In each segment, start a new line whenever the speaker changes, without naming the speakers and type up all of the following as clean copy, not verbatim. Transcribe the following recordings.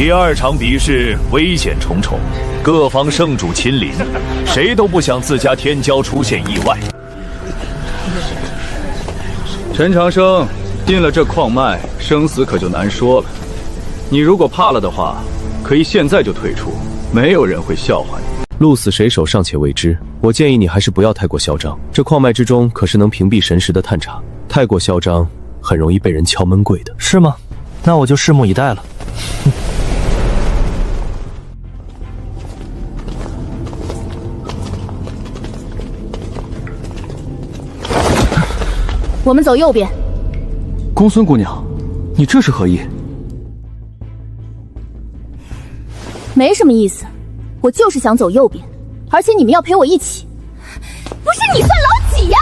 第二场比试危险重重，各方圣主亲临，谁都不想自家天骄出现意外。
陈长生，进了这矿脉，生死可就难说了。你如果怕了的话，可以现在就退出，没有人会笑话你。
鹿死谁手尚且未知，我建议你还是不要太过嚣张。这矿脉之中可是能屏蔽神识的探查，太过嚣张，很容易被人敲闷柜的。
是吗？那我就拭目以待了。
我们走右边。
公孙姑娘，你这是何意？
没什么意思，我就是想走右边，而且你们要陪我一起。不是你算老几呀？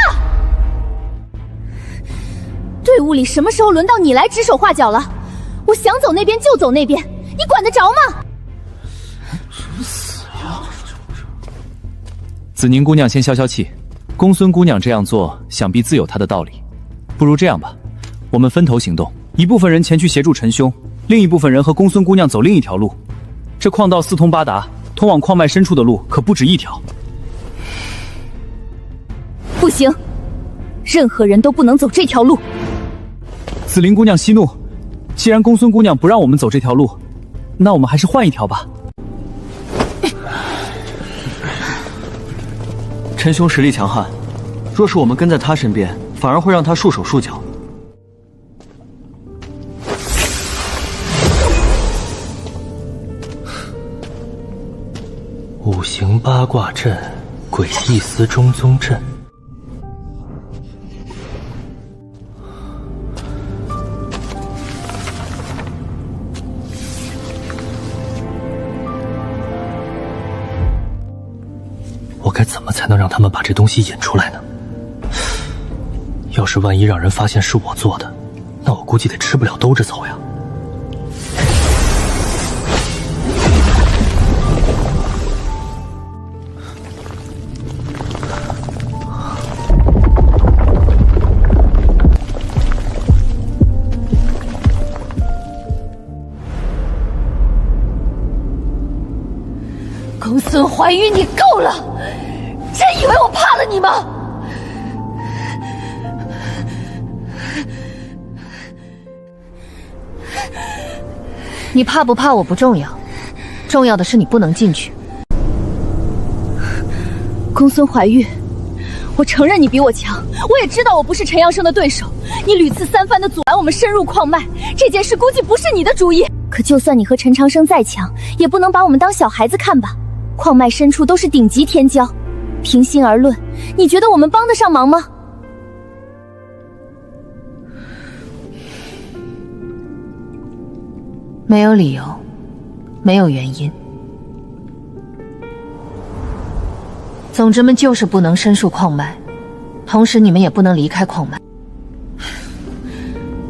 队伍里什么时候轮到你来指手画脚了？我想走那边就走那边，你管得着吗？
去死呀！子宁姑娘先消消气，公孙姑娘这样做，想必自有她的道理。不如这样吧，我们分头行动，一部分人前去协助陈兄，另一部分人和公孙姑娘走另一条路。这矿道四通八达，通往矿脉深处的路可不止一条。
不行，任何人都不能走这条路。
紫菱姑娘息怒，既然公孙姑娘不让我们走这条路，那我们还是换一条吧。陈兄实力强悍，若是我们跟在他身边，反而会让他束手束脚。五行八卦阵，诡异司中宗阵。我该怎么才能让他们把这东西引出来呢？要是万一让人发现是我做的，那我估计得吃不了兜着走呀。
公孙怀玉，你够了！真以为我怕了你吗？
你怕不怕我不重要，重要的是你不能进去。
公孙怀玉，我承认你比我强，我也知道我不是陈阳生的对手。你屡次三番的阻拦我们深入矿脉，这件事估计不是你的主意。可就算你和陈长生再强，也不能把我们当小孩子看吧？矿脉深处都是顶级天骄，平心而论，你觉得我们帮得上忙吗？
没有理由，没有原因。总之们就是不能深入矿脉，同时你们也不能离开矿脉。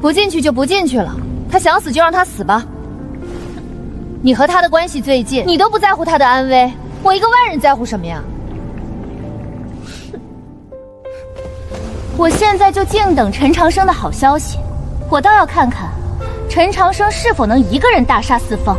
不进去就不进去了，他想死就让他死吧。你和他的关系最近，你都不在乎他的安危，我一个外人在乎什么呀？
我现在就静等陈长生的好消息，我倒要看看陈长生是否能一个人大杀四方。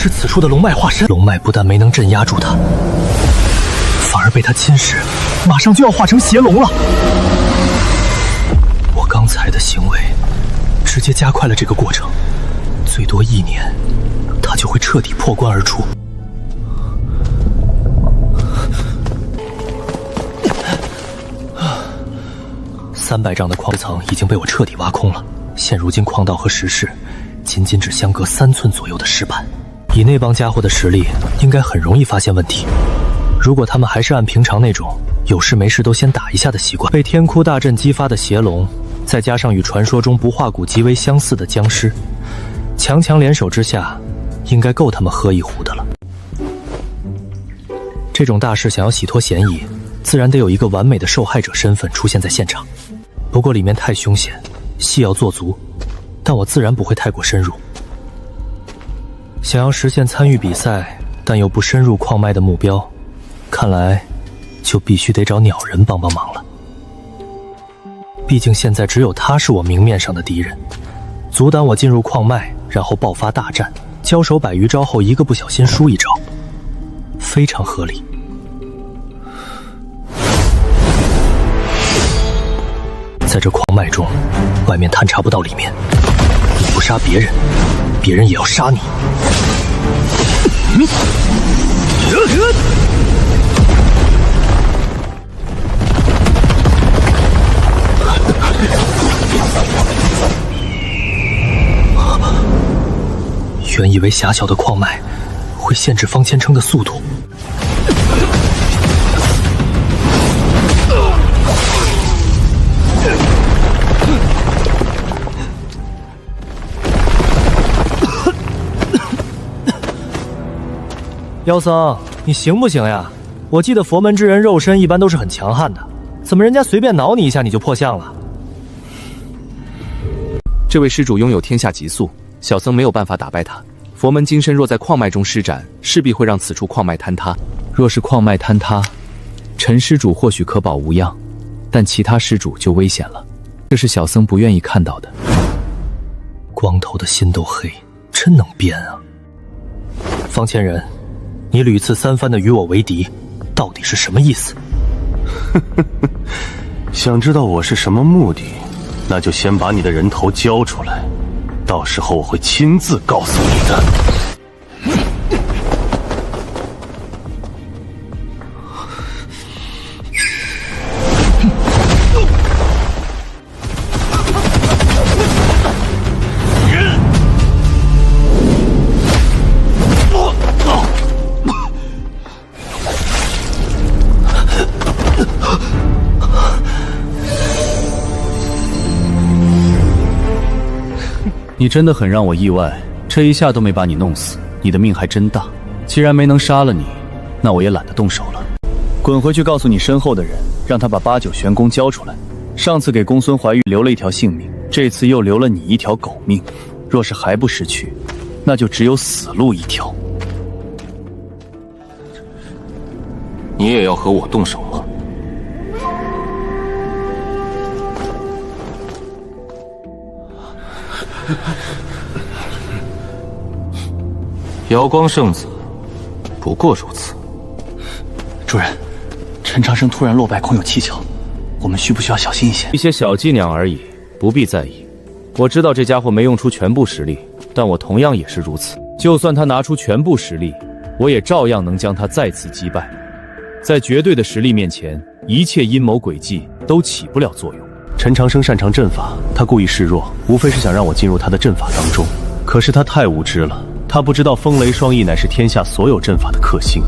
是此处的龙脉化身，龙脉不但没能镇压住他，反而被他侵蚀，马上就要化成邪龙了。我刚才的行为，直接加快了这个过程，最多1年，他就会彻底破关而出。300丈的矿层已经被我彻底挖空了，现如今矿道和石室
仅仅只相隔3寸左右的石板，以那帮家伙的实力，应该很容易发现问题。如果他们还是按平常那种有事没事都先打一下的习惯，被天哭大阵激发的邪龙，再加上与传说中不化骨极为相似的僵尸，强强联手之下，应该够他们喝一壶的了。这种大事想要洗脱嫌疑，自然得有一个完美的受害者身份出现在现场。不过里面太凶险，戏要做足，但我自然不会太过深入。想要实现参与比赛但又不深入矿脉的目标，看来就必须得找鸟人帮帮忙了。毕竟现在只有他是我明面上的敌人，阻挡我进入矿脉，然后爆发大战，交手100余招后一个不小心输1招，非常合理。在这矿脉中，外面探查不到里面，你不杀别人，别人也要杀你。原以为狭小的矿脉会限制方千称的速度，妖僧，你行不行呀？我记得佛门之人肉身一般都是很强悍的，怎么人家随便挠你一下你就破相了？
这位施主拥有天下极速，小僧没有办法打败他。佛门金身若在矿脉中施展，势必会让此处矿脉坍塌。若是矿脉坍塌，陈施主或许可保无恙，但其他施主就危险了，这是小僧不愿意看到的。
光头的心都黑，真能编啊！方千人，你屡次3番的与我为敌，到底是什么意思？
想知道我是什么目的，那就先把你的人头交出来，到时候我会亲自告诉你的。
你真的很让我意外，这一下都没把你弄死，你的命还真大。既然没能杀了你，那我也懒得动手了。滚回去告诉你身后的人，让他把8九玄功交出来。上次给公孙怀玉留了一条性命，这次又留了你一条狗命。若是还不识趣，那就只有死路一条。
你也要和我动手吗？瑶光圣子，不过如此。
主人，陈长生突然落败，恐有蹊跷，我们需不需要小心一些？
一些小伎俩而已，不必在意。我知道这家伙没用出全部实力，但我同样也是如此。就算他拿出全部实力，我也照样能将他再次击败。在绝对的实力面前，一切阴谋诡计都起不了作用。
陈长生擅长阵法，他故意示弱，无非是想让我进入他的阵法当中。可是他太无知了，他不知道风雷双翼乃是天下所有阵法的克星。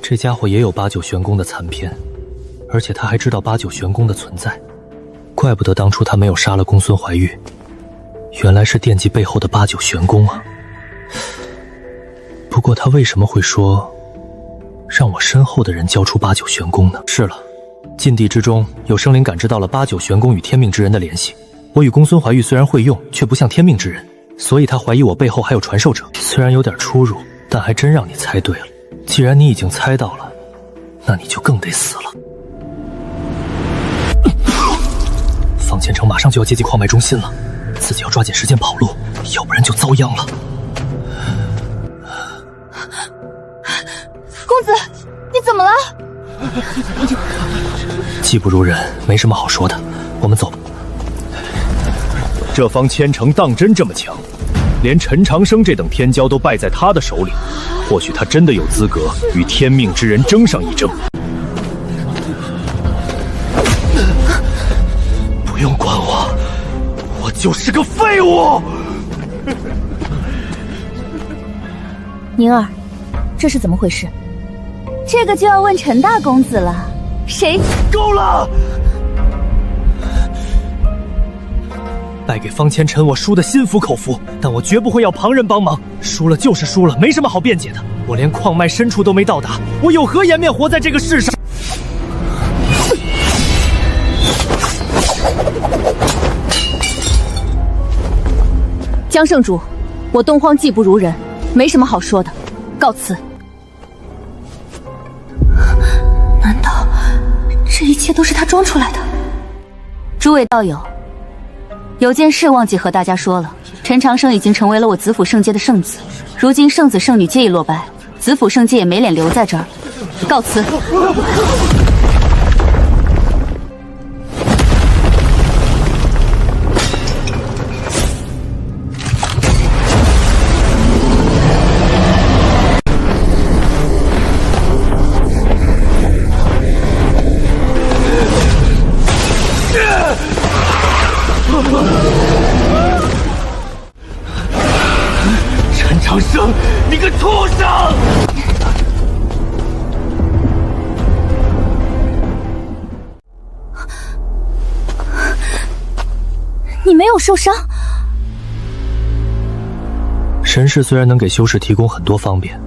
这家伙也有8九玄功的残篇，而且他还知道8九玄功的存在，怪不得当初他没有杀了公孙怀玉，原来是惦记背后的8九玄功啊。不过他为什么会说让我身后的人交出8九玄功呢？是了，禁地之中有生灵感知到了8九玄功与天命之人的联系，我与公孙怀玉虽然会用，却不像天命之人，所以他怀疑我背后还有传授者。虽然有点出入，但还真让你猜对了。既然你已经猜到了，那你就更得死了。方千成马上就要接近矿脉中心了，自己要抓紧时间跑路，要不然就遭殃了。
公子，你怎么了？
技不如人，没什么好说的，我们走吧。
这方千城当真这么强？连陈长生这等天骄都败在他的手里，或许他真的有资格与天命之人争上一争。不用管我，我就是个废物。
宁儿，这是怎么回事？这个就要问陈大公子了。谁？
够了！败给方千尘，我输得心服口服，但我绝不会要旁人帮忙。输了就是输了，没什么好辩解的。我连矿脉深处都没到达，我有何颜面活在这个世上？
江圣主，我东荒技不如人，没什么好说的，告辞。难道这一切都是他装出来的？诸位道友，有件事忘记和大家说了，陈长生已经成为了我子府圣界的圣子，如今圣子圣女皆已落败，子府圣界也没脸留在这儿了，告辞。
陈长生，你个畜生！
你没有受伤？
神识虽然能给修士提供很多方便，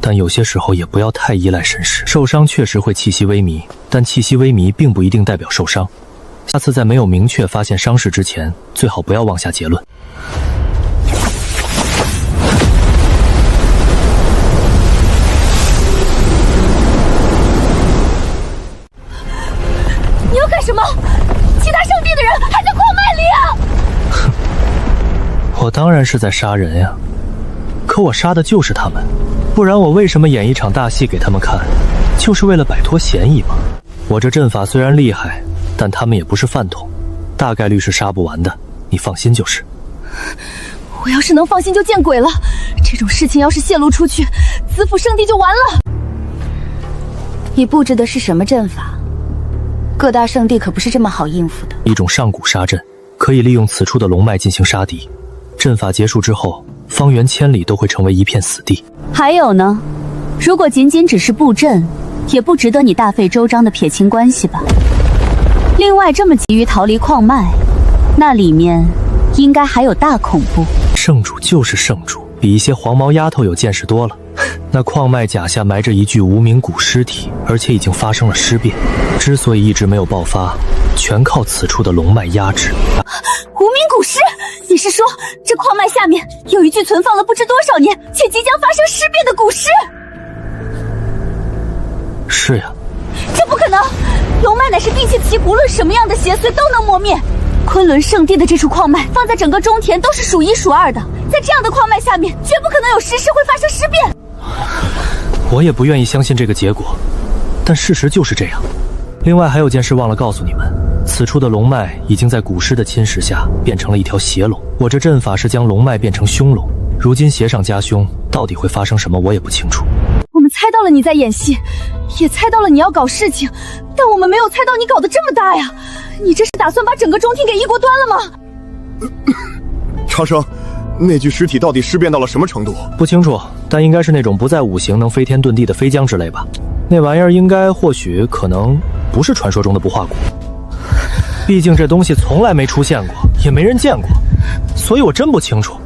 但有些时候也不要太依赖神识。受伤确实会气息微靡，但气息微靡并不一定代表受伤。下次在没有明确发现伤势之前，最好不要妄下结论。
你要干什么？其他圣地的人还在矿脉里啊！
哼，我当然是在杀人呀，可我杀的就是他们，不然我为什么演一场大戏给他们看？就是为了摆脱嫌疑嘛。我这阵法虽然厉害，但他们也不是饭桶，大概率是杀不完的，你放心就是。
我要是能放心就见鬼了，这种事情要是泄露出去，子府圣地就完了。你布置的是什么阵法？各大圣地可不是这么好应付的。
一种上古杀阵，可以利用此处的龙脉进行杀敌。阵法结束之后，方圆千里都会成为一片死地。
还有呢，如果仅仅只是布阵，也不值得你大费周章的撇清关系吧。另外，这么急于逃离矿脉，那里面应该还有大恐怖。
圣主就是圣主，比一些黄毛丫头有见识多了。那矿脉脚下埋着一具无名古尸体，而且已经发生了尸变。之所以一直没有爆发，全靠此处的龙脉压制。
无名古尸？你是说这矿脉下面有一具存放了不知多少年，且即将发生尸变的古尸？
是呀。
这不可能！龙脉乃是兵器奇，无论什么样的邪祟都能磨灭。昆仑圣地的这处矿脉，放在整个中田都是数一数二的。在这样的矿脉下面，绝不可能有尸尸会发生尸变。
我也不愿意相信这个结果，但事实就是这样。另外还有件事忘了告诉你们，此处的龙脉已经在古尸的侵蚀下变成了一条邪龙。我这阵法是将龙脉变成凶龙，如今邪上加凶，到底会发生什么我也不清楚。
我们猜到了你在演戏，也猜到了你要搞事情，但我们没有猜到你搞得这么大呀！你这是打算把整个中庭给一锅端了吗？
长生，那具尸体到底尸变到了什么程度？
不清楚，但应该是那种不在五行能飞天遁地的飞将之类吧。那玩意儿应该可能不是传说中的不化骨，毕竟这东西从来没出现过，也没人见过，所以我真不清楚。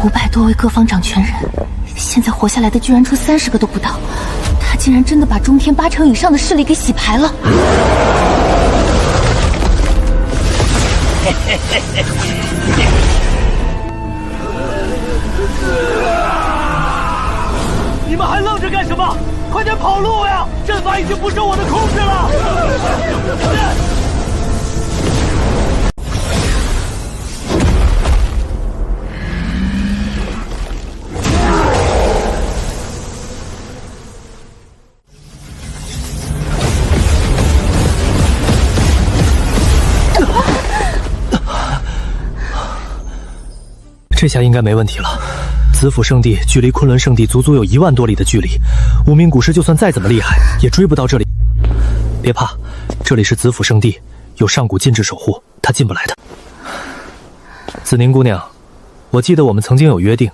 500多位各方掌权人，现在活下来的居然出30个都不到，他竟然真的把中天8成以上的势力给洗牌了。
这下应该没问题了。子府圣地距离昆仑圣地足足有1万多里的距离，无名古尸就算再怎么厉害，也追不到这里。别怕，这里是子府圣地，有上古禁制守护，他进不来的。子宁姑娘，我记得我们曾经有约定，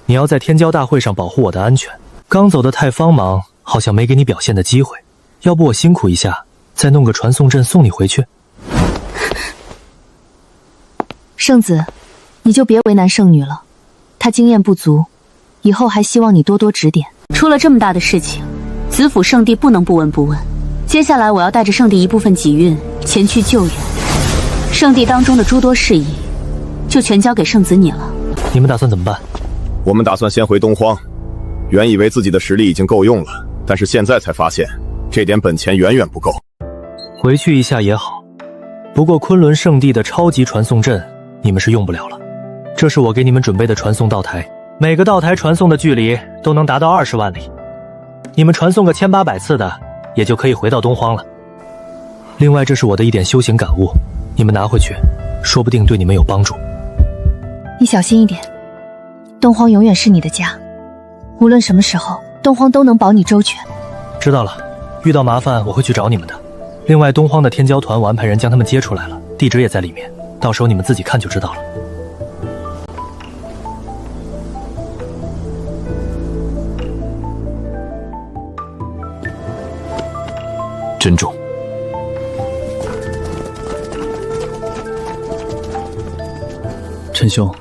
你要在天骄大会上保护我的安全。刚走得太慌忙，好像没给你表现的机会。要不我辛苦一下，再弄个传送阵送你回去。
圣子，你就别为难圣女了，她经验不足，以后还希望你多多指点。
出了这么大的事情，子府圣地不能不闻不问。接下来我要带着圣地一部分己运前去救援，圣地当中的诸多事宜，就全交给圣子你了。
你们打算怎么办？
我们打算先回东荒，原以为自己的实力已经够用了，但是现在才发现，这点本钱远远不够。
回去一下也好，不过昆仑圣地的超级传送阵你们是用不了了。这是我给你们准备的传送道台，每个道台传送的距离都能达到20万里，你们传送个1800次的，也就可以回到东荒了。另外，这是我的一点修行感悟，你们拿回去，说不定对你们有帮助。
你小心一点，东荒永远是你的家，无论什么时候，东荒都能保你周全。
知道了，遇到麻烦我会去找你们的。另外，东荒的天骄团我安排人将他们接出来了，地址也在里面，到时候你们自己看就知道了。
珍重。
陈兄，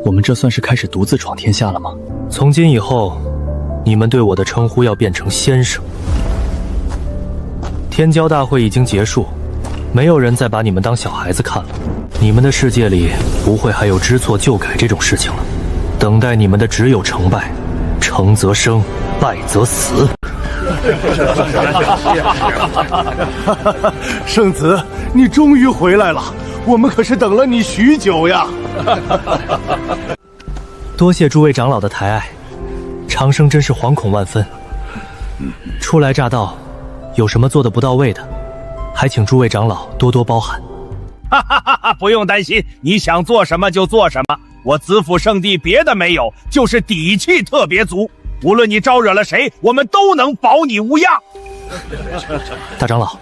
我们这算是开始独自闯天下了吗？
从今以后，你们对我的称呼要变成先生。天骄大会已经结束，没有人再把你们当小孩子看了。你们的世界里不会还有知错就改这种事情了，等待你们的只有成败，成则生，败则死。
圣子，你终于回来了，我们可是等了你许久呀。
多谢诸位长老的抬爱，长生真是惶恐万分。初来乍到，有什么做的不到位的，还请诸位长老多多包涵。
不用担心，你想做什么就做什么。我子府圣地别的没有，就是底气特别足。无论你招惹了谁，我们都能保你无恙。
大长老，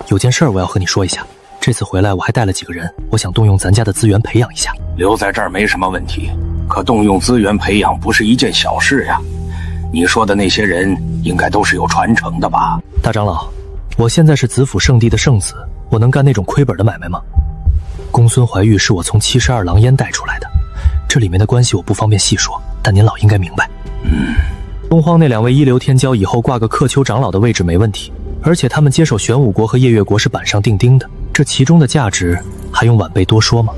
有件事我要和你说一下。这次回来我还带了几个人，我想动用咱家的资源培养一下。
留在这儿没什么问题，可动用资源培养不是一件小事呀。你说的那些人应该都是有传承的吧？
大长老，我现在是子府圣地的圣子，我能干那种亏本的买卖吗？公孙怀玉是我从72狼烟带出来的，这里面的关系我不方便细说，但您老应该明白。东荒那2位一流天骄以后挂个克丘长老的位置没问题，而且他们接手玄武国和夜月国是板上钉钉的，这其中的价值还用晚辈多说吗？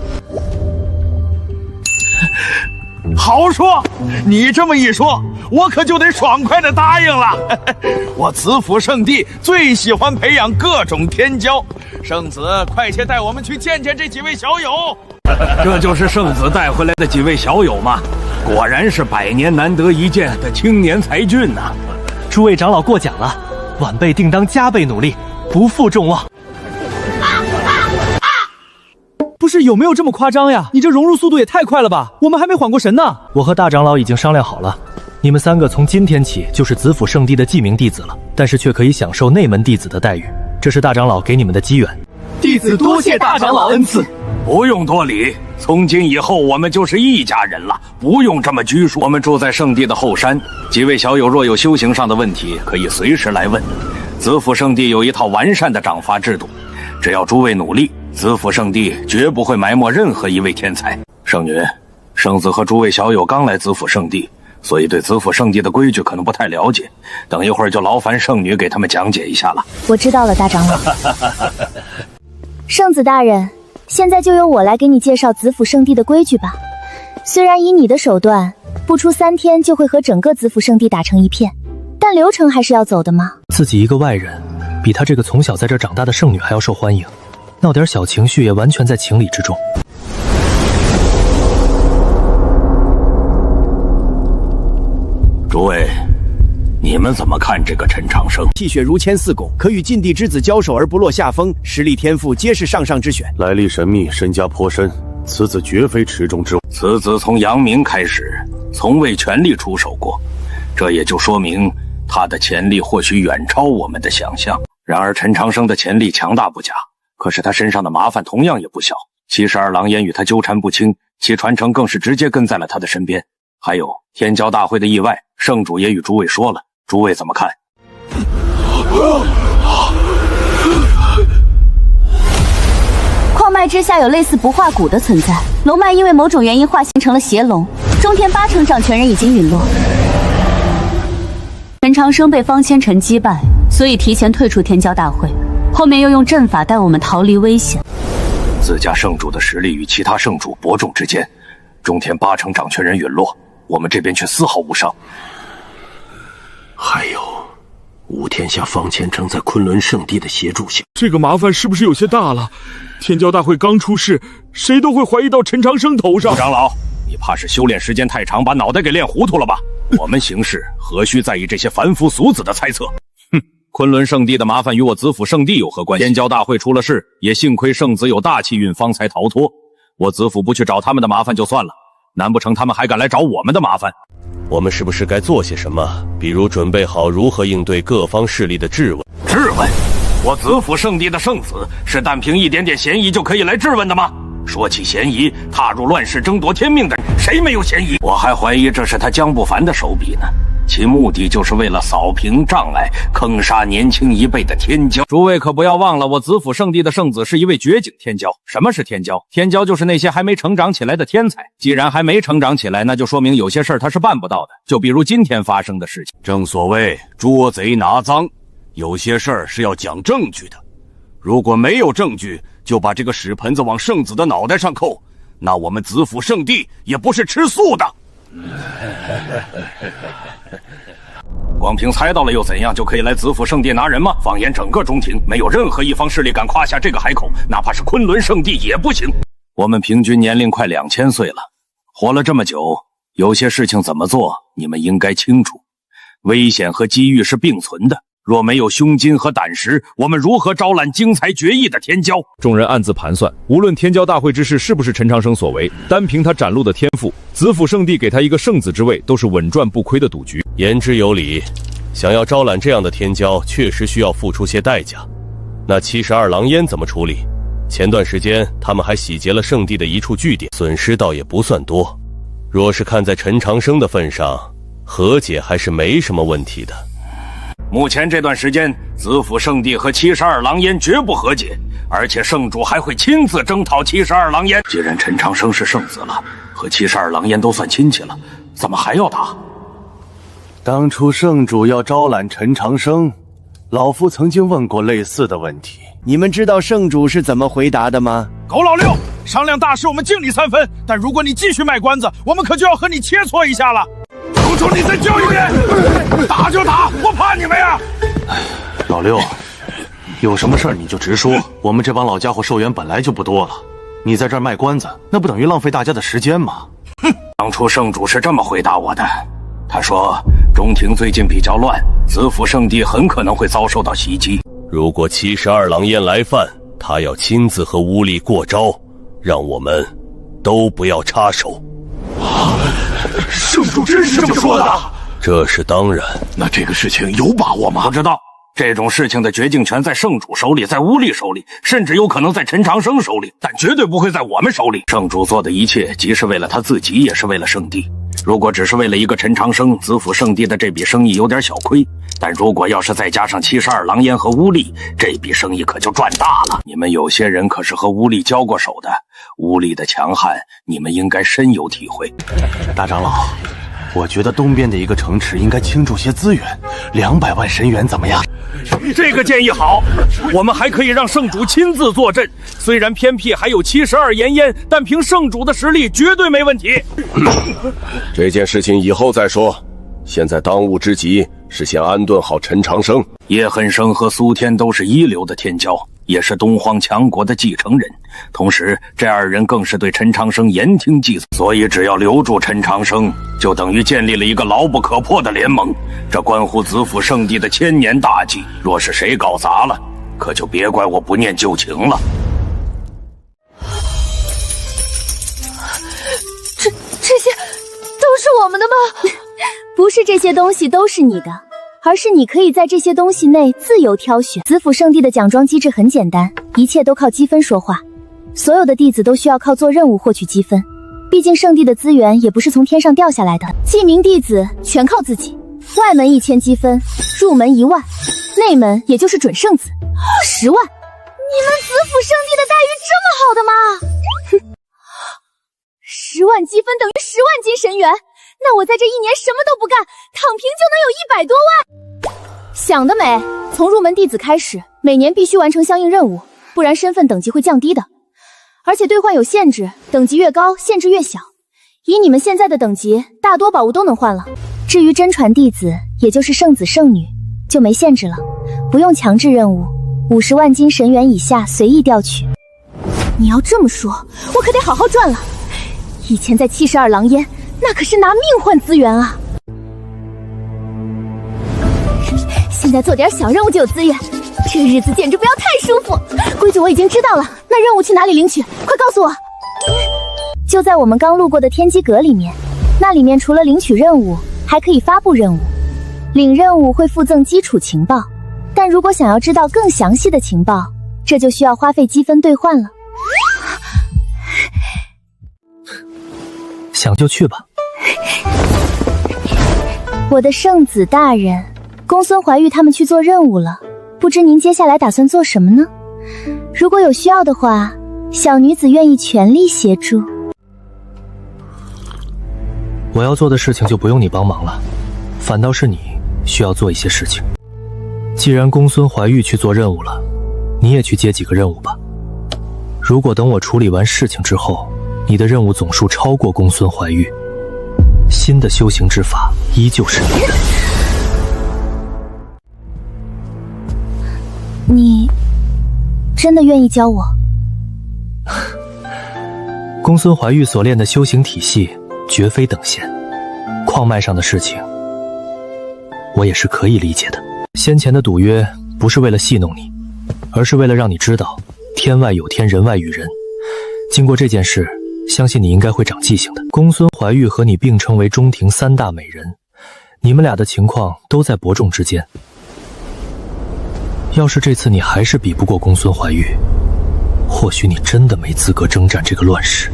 好说，你这么一说，我可就得爽快的答应了。我子府圣地最喜欢培养各种天骄，圣子快些带我们去见见这几位小友。
这就是圣子带回来的几位小友吗？果然是100年难得一见的青年才俊呐！
诸位长老过奖了，晚辈定当加倍努力，不负众望。
不是，有没有这么夸张呀？你这融入速度也太快了吧！我们还没缓过神呢。
我和大长老已经商量好了，你们3个从今天起就是子府圣地的记名弟子了，但是却可以享受内门弟子的待遇，这是大长老给你们的机缘。
弟子多谢大长老恩赐。
不用多礼，从今以后我们就是一家人了，不用这么拘束。我们住在圣地的后山，几位小友若有修行上的问题，可以随时来问。子府圣地有一套完善的赏罚制度，只要诸位努力，子府圣地绝不会埋没任何一位天才。圣女，圣子和诸位小友刚来子府圣地，所以对子府圣地的规矩可能不太了解，等一会儿就劳烦圣女给他们讲解一下了。
我知道了，大长老。圣子大人，现在就由我来给你介绍子府圣地的规矩吧。虽然以你的手段，不出3天就会和整个子府圣地打成一片，但流程还是要走的嘛。
自己一个外人，比她这个从小在这长大的圣女还要受欢迎，闹点小情绪也完全在情理之中。
诸位，你们怎么看这个陈长生？
气血如铅似汞，可与禁地之子交手而不落下风，实力天赋皆是上上之选。
来历神秘，身家颇深，此子绝非池中之物。
此子从扬名开始，从未全力出手过，这也就说明他的潜力或许远超我们的想象。然而陈长生的潜力强大不假，可是他身上的麻烦同样也不小。72狼烟与他纠缠不清，其传承更是直接跟在了他的身边。还有天骄大会的意外，圣主也与诸位说了，诸位怎么看？
矿脉之下有类似不化谷的存在，龙脉因为某种原因化形成了邪龙，中天8成掌权人已经陨落。陈长生被方千尘击败，所以提前退出天骄大会，后面又用阵法带我们逃离危险。
自家圣主的实力与其他圣主伯仲之间，中天8成掌权人陨落，我们这边却丝毫无伤。
还有武天下方千成在昆仑圣地的协助下，
这个麻烦是不是有些大了？天骄大会刚出事，谁都会怀疑到陈长生头上。
长老，你怕是修炼时间太长，把脑袋给练糊涂了吧？我们行事何须在意这些凡夫俗子的猜测？哼，昆仑圣地的麻烦与我子府圣地有何关系？天骄大会出了事，也幸亏圣子有大气运，方才逃脱。我子府不去找他们的麻烦就算了，难不成他们还敢来找我们的麻烦？
我们是不是该做些什么？比如准备好如何应对各方势力的质问？
质问？我子府圣地的圣子是但凭一点点嫌疑就可以来质问的吗？说起嫌疑，踏入乱世争夺天命的人，谁没有嫌疑？我还怀疑这是他江不凡的手笔呢，其目的就是为了扫平障碍，坑杀年轻一辈的天骄。诸位可不要忘了，我子府圣地的圣子是一位绝景天骄。什么是天骄？天骄就是那些还没成长起来的天才。既然还没成长起来，那就说明有些事儿他是办不到的。就比如今天发生的事情。
正所谓捉贼拿赃，有些事儿是要讲证据的。如果没有证据，就把这个屎盆子往圣子的脑袋上扣，那我们子府圣地也不是吃素的。
光凭猜到了又怎样，就可以来子府圣地拿人吗？放眼整个中庭，没有任何一方势力敢夸下这个海口，哪怕是昆仑圣地也不行。我们平均年龄快2000岁了，活了这么久，有些事情怎么做，你们应该清楚。危险和机遇是并存的，若没有胸襟和胆识，我们如何招揽精彩绝艺的天骄？
众人暗自盘算，无论天骄大会之事是不是陈长生所为，单凭他展露的天赋，子府圣地给他一个圣子之位，都是稳赚不亏的赌局。
言之有理，想要招揽这样的天骄，确实需要付出些代价。那72狼烟怎么处理？前段时间他们还洗劫了圣地的一处据点，损失倒也不算多。若是看在陈长生的份上，和解还是没什么问题的。
目前这段时间，子府圣地和72狼烟绝不和解，而且圣主还会亲自征讨72狼烟。既然陈长生是圣子了，和72狼烟都算亲戚了，怎么还要打？
当初圣主要招揽陈长生，老夫曾经问过类似的问题。
你们知道圣主是怎么回答的吗？
狗老六，商量大事我们敬你3分，但如果你继续卖关子，我们可就要和你切磋一下了。求求你再教一遍，打就打，我怕你们呀！
老六，有什么事儿你就直说，我们这帮老家伙寿元本来就不多了，你在这儿卖关子，那不等于浪费大家的时间吗？
哼，当初圣主是这么回答我的，他说中庭最近比较乱，子府圣地很可能会遭受到袭击。
如果72狼烟来犯，他要亲自和乌力过招，让我们都不要插手。
圣主真是这么说的？
这是当然。
那这个事情有把握吗？
不知道，这种事情的决定权在圣主手里，在乌力手里，甚至有可能在陈长生手里，但绝对不会在我们手里。圣主做的一切，既是为了他自己，也是为了圣地。如果只是为了一个陈长生，子府圣地的这笔生意有点小亏，但如果要是再加上72狼烟和乌力，这笔生意可就赚大了。你们有些人可是和乌力交过手的，乌力的强悍，你们应该深有体会。
大长老，我觉得东边的一个城池应该倾注些资源，200万神元怎么样？
这个建议好，我们还可以让圣主亲自坐镇。虽然偏僻还有72炎烟，但凭圣主的实力绝对没问题。
这件事情以后再说，现在当务之急是先安顿好陈长生。
叶恨生和苏天都是一流的天骄，也是东荒强国的继承人，同时这2人更是对陈长生言听计从，所以只要留住陈长生，就等于建立了一个牢不可破的联盟。这关乎子府圣地的千年大计，若是谁搞砸了，可就别怪我不念旧情了。
我们的吗？不是这些东西都是你的，而是你可以在这些东西内自由挑选。子府圣地的奖装机制很简单，一切都靠积分说话。所有的弟子都需要靠做任务获取积分，毕竟圣地的资源也不是从天上掉下来的。记名弟子全靠自己，外门1000积分，入门1万，内门也就是准圣子10万。你们子府圣地的待遇这么好的吗？哼，10万积分等于10万金神元，那我在这一年什么都不干，躺平就能有100多万。想得美！从入门弟子开始，每年必须完成相应任务，不然身份等级会降低的。而且兑换有限制，等级越高，限制越小。以你们现在的等级，大多宝物都能换了。至于真传弟子，也就是圣子圣女，就没限制了，不用强制任务，50万金神元以下随意调取。你要这么说，我可得好好赚了。以前在72狼烟，那可是拿命换资源啊。现在做点小任务就有资源，这日子简直不要太舒服。规矩我已经知道了，那任务去哪里领取？快告诉我。就在我们刚路过的天机阁里面，那里面除了领取任务，还可以发布任务。领任务会附赠基础情报，但如果想要知道更详细的情报，这就需要花费积分兑换了。
想就去吧。
我的圣子大人，公孙怀玉他们去做任务了，不知您接下来打算做什么呢？如果有需要的话，小女子愿意全力协助。
我要做的事情就不用你帮忙了，反倒是你需要做一些事情。既然公孙怀玉去做任务了，你也去接几个任务吧。如果等我处理完事情之后，你的任务总数超过公孙怀玉，新的修行之法依旧是你的。
你真的愿意教我？
公孙怀玉所练的修行体系绝非等闲，矿脉上的事情我也是可以理解的。先前的赌约不是为了戏弄你，而是为了让你知道天外有天，人外有人。经过这件事，相信你应该会长记性的。公孙怀玉和你并称为中庭3大美人，你们俩的情况都在伯仲之间。要是这次你还是比不过公孙怀玉，或许你真的没资格征战这个乱世。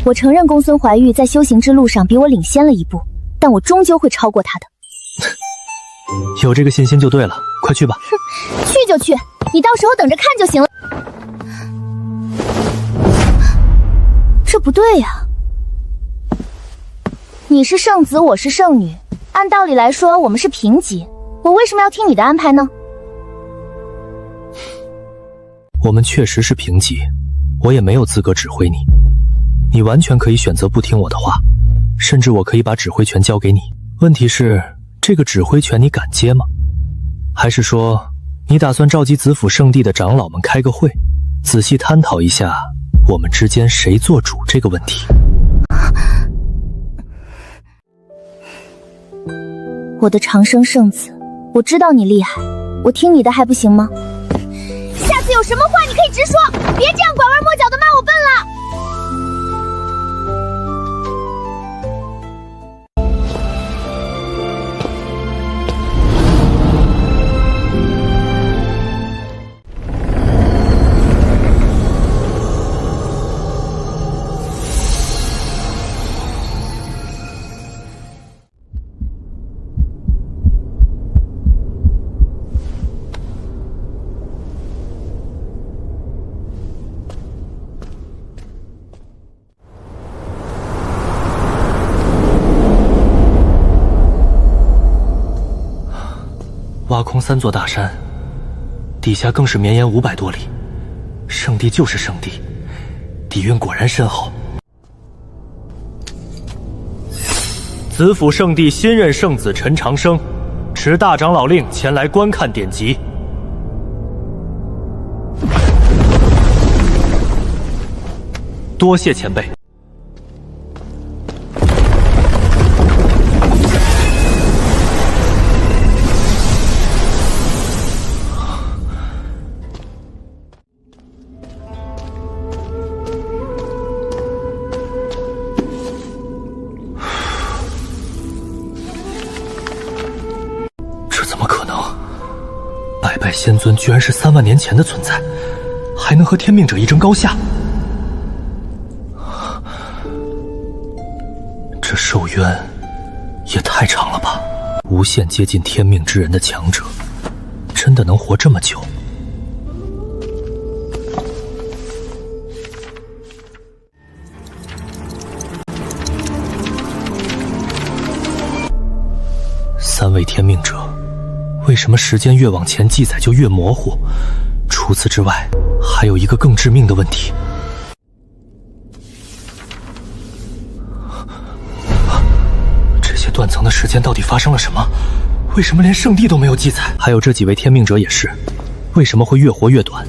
我承认公孙怀玉在修行之路上比我领先了一步，但我终究会超过他的。
有这个信心就对了，快去吧。
哼，去就去，你到时候等着看就行了。这不对呀，你是圣子，我是圣女，按道理来说我们是平级，我为什么要听你的安排呢？
我们确实是平级，我也没有资格指挥你，你完全可以选择不听我的话，甚至我可以把指挥权交给你。问题是，这个指挥权你敢接吗？还是说你打算召集子府圣地的长老们开个会，仔细探讨一下我们之间谁做主这个问题？
我的长生圣子，我知道你厉害，我听你的还不行吗？下次有什么话你可以直说，别这样拐弯抹角的骂我笨了。
挖空3座大山，底下更是绵延500多里。圣地就是圣地，底蕴果然深厚。子府圣地新任圣子陈长生，持大长老令前来观看典籍。多谢前辈。仙尊居然是3万年前的存在，还能和天命者一争高下。这寿渊也太长了吧！无限接近天命之人的强者，真的能活这么久？3位天命者，为什么时间越往前记载就越模糊？除此之外，还有一个更致命的问题。这些断层的时间到底发生了什么？为什么连圣地都没有记载？还有这几位天命者也是，为什么会越活越短？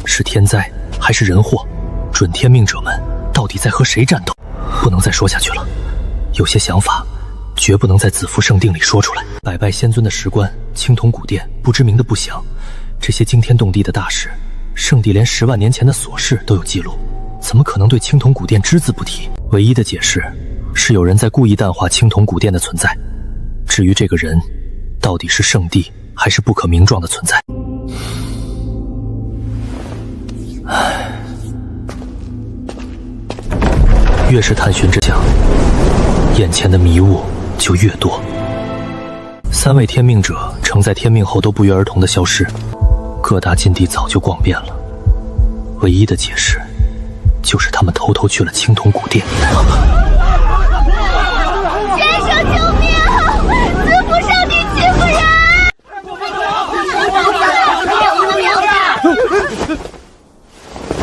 是天灾还是人祸？准天命者们到底在和谁战斗？不能再说下去了，有些想法绝不能在子服圣定里说出来。百拜仙尊的石棺、青铜古殿、不知名的不详，这些惊天动地的大事，圣地连10万年前的琐事都有记录，怎么可能对青铜古殿只字不提？唯一的解释是有人在故意淡化青铜古殿的存在。至于这个人到底是圣地还是不可名状的存在，越是探寻真相，眼前的迷雾就越多。3位天命者曾在天命后都不约而同的消失，各大禁地早就逛遍了。唯一的解释就是他们偷偷去了青铜古殿。
先生救命！子服圣地欺负人！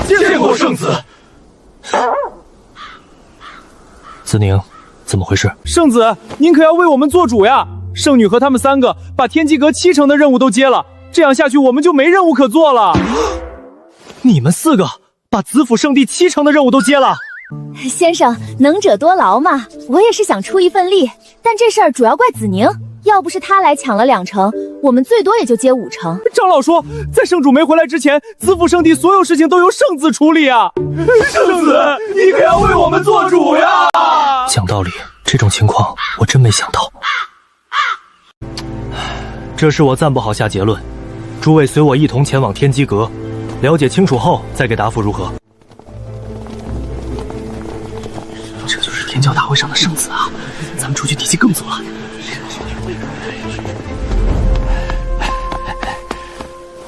见过圣子。
子宁，怎么回事？
圣子，您可要为我们做主呀！圣女和他们3个把天机阁7成的任务都接了，这样下去我们就没任务可做了。你们4个把子府圣地7成的任务都接了？
先生，能者多劳嘛，我也是想出一份力，但这事儿主要怪子宁，要不是他来抢了2成，我们最多也就接5成。
长老说，在圣主没回来之前，子府圣地所有事情都由圣子处理啊！圣子，你可要为我们做主呀！
讲道理，这种情况我真没想到。这事我暂不好下结论，诸位随我一同前往天机阁，了解清楚后再给答复，如何？
这就是天教大会上的圣子啊！咱们出去底气更足了。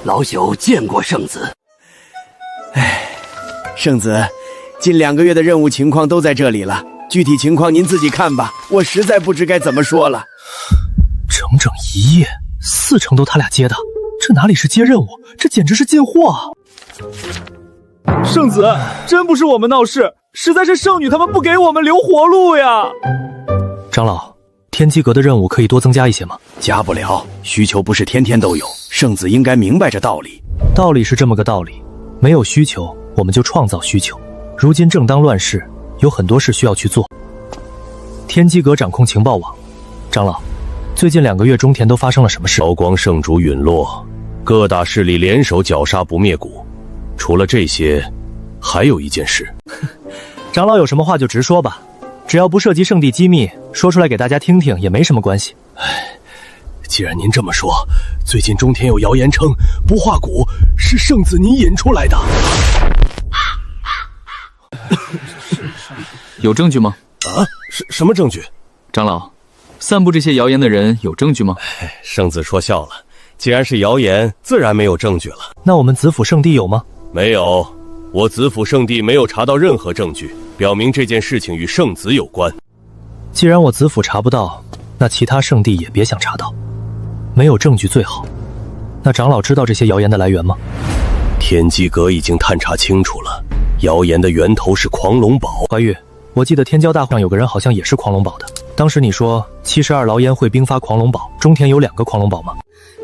老朽见过圣子。
圣子，近2个月的任务情况都在这里了，具体情况您自己看吧，我实在不知该怎么说了。
整整1夜，4成都他俩接的，这哪里是接任务，这简直是进货啊！
圣子，真不是我们闹事，实在是圣女他们不给我们留活路呀！
长老，天机阁的任务可以多增加一些吗？
加不了，需求不是天天都有，圣子应该明白这道理。
道理是这么个道理，没有需求我们就创造需求。如今正当乱世，有很多事需要去做。天机阁掌控情报网，长老，最近2个月中田都发生了什么事？
韶光圣主陨落，各大势力联手绞杀不灭谷。除了这些，还有一件事。
长老有什么话就直说吧，只要不涉及圣地机密，说出来给大家听听也没什么关系。
既然您这么说，最近中田有谣言称不化谷是圣子您引出来的。
有证据吗？
啊？什么证据？
长老，散布这些谣言的人有证据吗？
圣子说笑了，既然是谣言，自然没有证据了。
那我们子府圣地有吗？
没有，我子府圣地没有查到任何证据，表明这件事情与圣子有关。
既然我子府查不到，那其他圣地也别想查到。没有证据最好。那长老知道这些谣言的来源吗？
天机阁已经探查清楚了，谣言的源头是狂龙堡。
怀玉，我记得天骄大会上有个人好像也是狂龙堡的。当时你说72劳烟会兵发狂龙堡，中田有2个狂龙堡吗？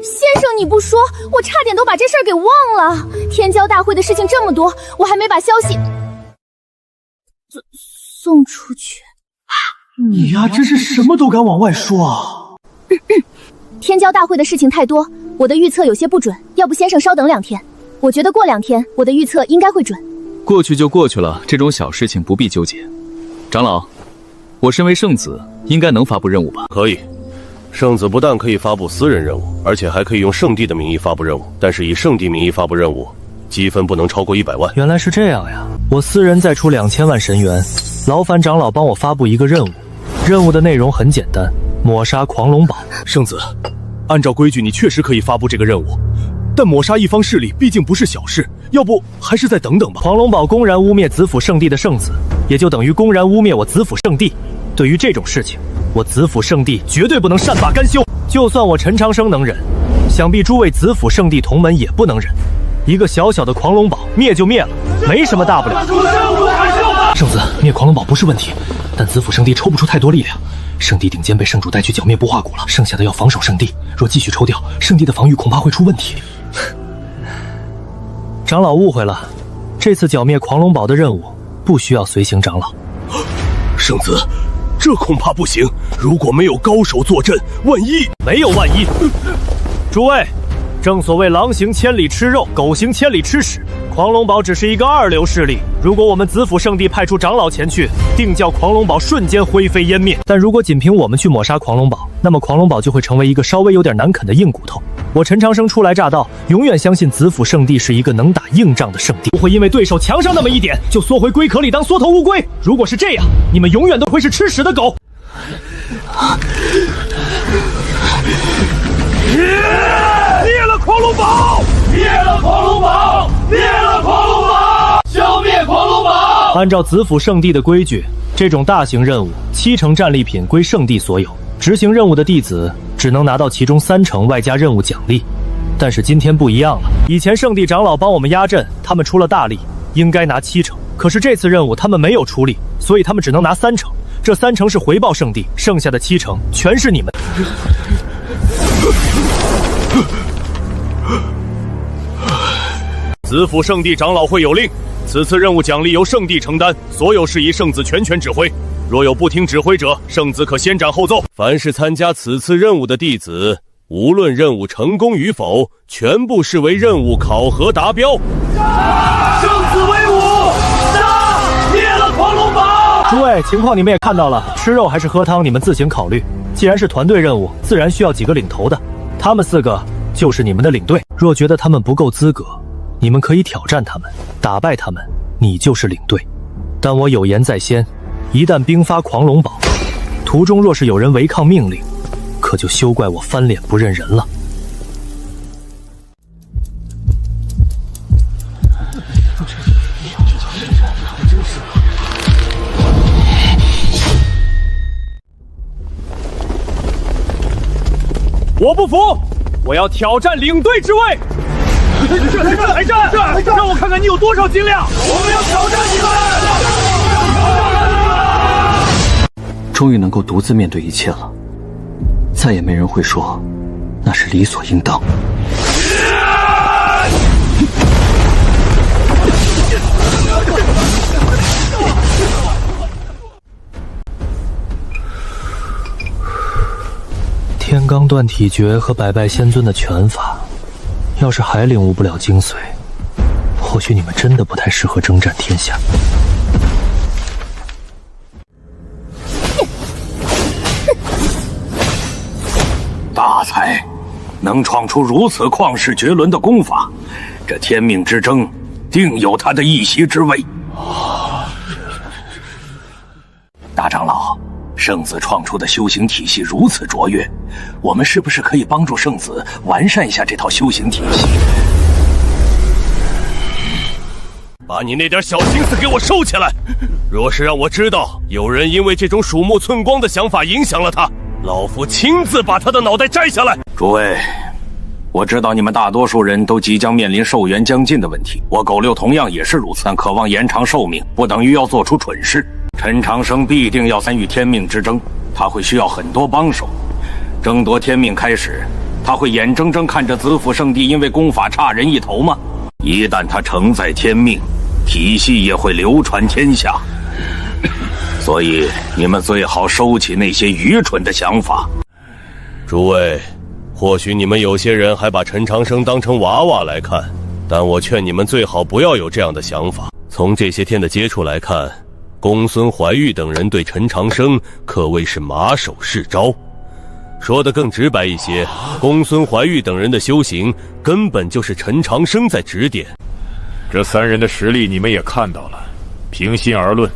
先生，你不说，我差点都把这事儿给忘了。天骄大会的事情这么多，我还没把消息送出去。
你呀，真是什么都敢往外说啊！
天骄大会的事情太多，我的预测有些不准，要不先生稍等2天。我觉得过2天，我的预测应该会准。
过去就过去了，这种小事情不必纠结。长老，我身为圣子，应该能发布任务吧？
可以。圣子不但可以发布私人任务，而且还可以用圣地的名义发布任务，但是以圣地名义发布任务，积分不能超过100万。
原来是这样呀！我私人再出2000万神元，劳烦长老帮我发布一个任务。任务的内容很简单，抹杀狂龙堡。
圣子，按照规矩，你确实可以发布这个任务，但抹杀一方势力毕竟不是小事，要不还是再等等吧。
狂龙堡公然污蔑子府圣地的圣子，也就等于公然污蔑我子府圣地。对于这种事情，我子府圣地绝对不能善罢甘休。就算我陈长生能忍，想必诸位子府圣地同门也不能忍。一个小小的狂龙堡灭就灭了，没什么大不了。
圣子，灭狂龙堡不是问题，但子府圣地抽不出太多力量。圣地顶尖被圣主带去剿灭不化谷了，剩下的要防守圣地。若继续抽掉，圣地的防御恐怕会出问题。
长老误会了，这次剿灭狂龙堡的任务不需要随行长老。
圣子，这恐怕不行。如果没有高手坐镇，万一……
没有万一。诸位，正所谓狼行千里吃肉，狗行千里吃屎。狂龙堡只是一个2流势力，如果我们子府圣地派出长老前去，定叫狂龙堡瞬间灰飞烟灭。但如果仅凭我们去抹杀狂龙堡，那么狂龙堡就会成为一个稍微有点难啃的硬骨头。我陈长生初来乍到，永远相信子府圣地是一个能打硬仗的圣地，不会因为对手强上那么一点就缩回龟壳里当缩头乌龟。如果是这样，你们永远都会是吃屎的狗。
灭了狂龙堡！灭了狂龙堡！灭了狂龙堡！消灭狂龙堡！
按照子府圣地的规矩，这种大型任务70%战利品归圣地所有，执行任务的弟子只能拿到其中30%外加任务奖励。但是今天不一样了，以前圣地长老帮我们压阵，他们出了大力，应该拿70%，可是这次任务他们没有出力，所以他们只能拿30%。这30%是回报圣地，剩下的70%全是你们。
子府圣地长老会有令，此次任务奖励由圣地承担，所有事宜圣子全权指挥。若有不听指挥者，圣子可先斩后奏。凡是参加此次任务的弟子，无论任务成功与否，全部视为任务考核达标。
圣子威武！杀！灭了狂龙堡！
诸位，情况你们也看到了，吃肉还是喝汤，你们自行考虑。既然是团队任务，自然需要几个领头的，他们4个就是你们的领队。若觉得他们不够资格，你们可以挑战他们，打败他们，你就是领队。但我有言在先，一旦兵发狂龙堡，途中若是有人违抗命令，可就休怪我翻脸不认人了。
我不服，我要挑战领队之位。来战！让我看看你有多少斤两！
我们要挑战你们！
终于能够独自面对一切了，再也没人会说那是理所应当。
天罡断体诀和百拜仙尊的拳法，要是还领悟不了精髓，或许你们真的不太适合征战天下。
大才，能创出如此旷世绝伦的功法，这天命之争定有他的一席之位。大长老，圣子创出的修行体系如此卓越，我们是不是可以帮助圣子完善一下这套修行体系？
把你那点小心思给我收起来！若是让我知道有人因为这种鼠目寸光的想法影响了他，老夫亲自把他的脑袋摘下来。
诸位，我知道你们大多数人都即将面临寿元将尽的问题，我狗六同样也是如此。但渴望延长寿命，不等于要做出蠢事。陈长生必定要参与天命之争，他会需要很多帮手。争夺天命开始，他会眼睁睁看着子府圣地因为功法差人一头吗？一旦他承载天命，体系也会流传天下。所以你们最好收起那些愚蠢的想法。
诸位，或许你们有些人还把陈长生当成娃娃来看，但我劝你们最好不要有这样的想法。从这些天的接触来看，公孙怀玉等人对陈长生可谓是马首是瞻。说得更直白一些，公孙怀玉等人的修行根本就是陈长生在指点。
这三人的实力你们也看到了，平心而论，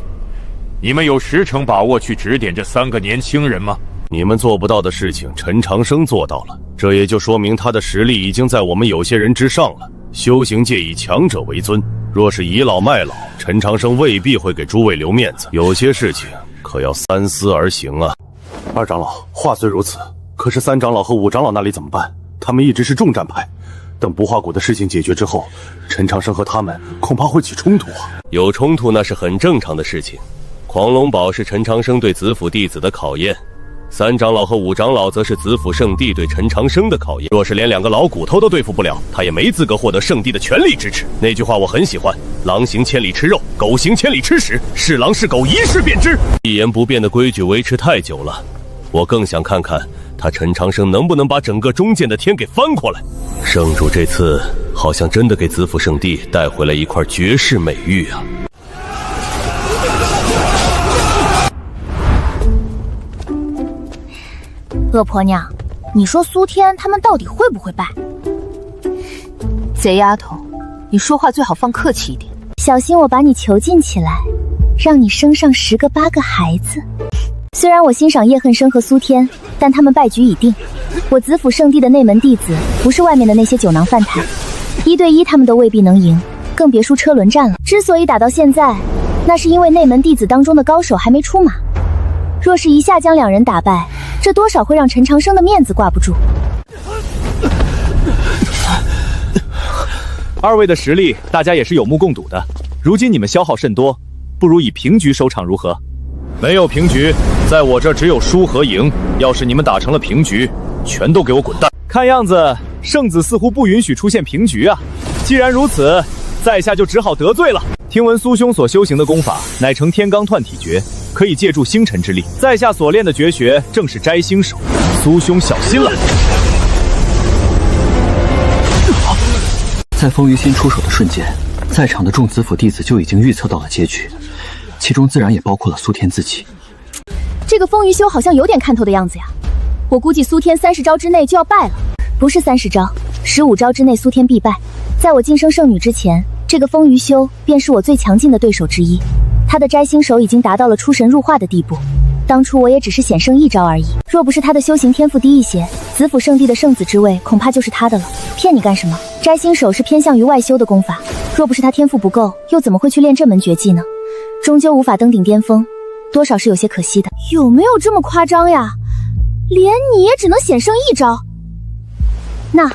你们有10成把握去指点这3个年轻人吗？
你们做不到的事情，陈长生做到了，这也就说明他的实力已经在我们有些人之上了。修行界以强者为尊，若是倚老卖老，陈长生未必会给诸位留面子。有些事情可要三思而行啊。
二长老，话虽如此，可是3长老和5长老那里怎么办？他们一直是重战派，等不化谷的事情解决之后，陈长生和他们恐怕会起冲突啊。
有冲突那是很正常的事情。狂龙堡是陈长生对子府弟子的考验，3长老和5长老则是子府圣地对陈长生的考验。若是连2个老骨头都对付不了，他也没资格获得圣地的全力支持。那句话我很喜欢，狼行千里吃肉，狗行千里吃屎，是狼是狗一试便知。一言不变的规矩维持太久了，我更想看看他陈长生能不能把整个中剑的天给翻过来。圣主这次好像真的给子府圣地带回来一块绝世美玉啊。
恶婆娘，你说苏天他们到底会不会败？
贼丫头，你说话最好放客气一点，
小心我把你囚禁起来，让你生上10个8个孩子。虽然我欣赏叶恨生和苏天，但他们败局已定。我子府圣地的内门弟子不是外面的那些酒囊饭台，1对1他们都未必能赢，更别说车轮战了。之所以打到现在，那是因为内门弟子当中的高手还没出马。若是一下将2人打败，这多少会让陈长生的面子挂不住。
2位的实力大家也是有目共睹的，如今你们消耗甚多，不如以平局收场如何？
没有平局，在我这只有输和赢。要是你们打成了平局，全都给我滚蛋！
看样子圣子似乎不允许出现平局啊。既然如此，在下就只好得罪了。听闻苏兄所修行的功法乃成天罡湍体诀，可以借助星辰之力。在下所练的绝学正是摘星手，苏兄小心了。
在风于心出手的瞬间，在场的众子府弟子就已经预测到了结局，其中自然也包括了苏天自己。
这个风于修好像有点看头的样子呀。我估计苏天30招之内就要败了，不是30招，15招之内苏天必败。在我晋升圣女之前，这个风于修便是我最强劲的对手之一。他的摘星手已经达到了出神入化的地步，当初我也只是险胜1招而已。若不是他的修行天赋低一些，子府圣地的圣子之位恐怕就是他的了。骗你干什么？摘星手是偏向于外修的功法，若不是他天赋不够，又怎么会去练这门绝技呢？终究无法登顶巅峰，多少是有些可惜的。有没有这么夸张呀？连你也只能险胜1招？那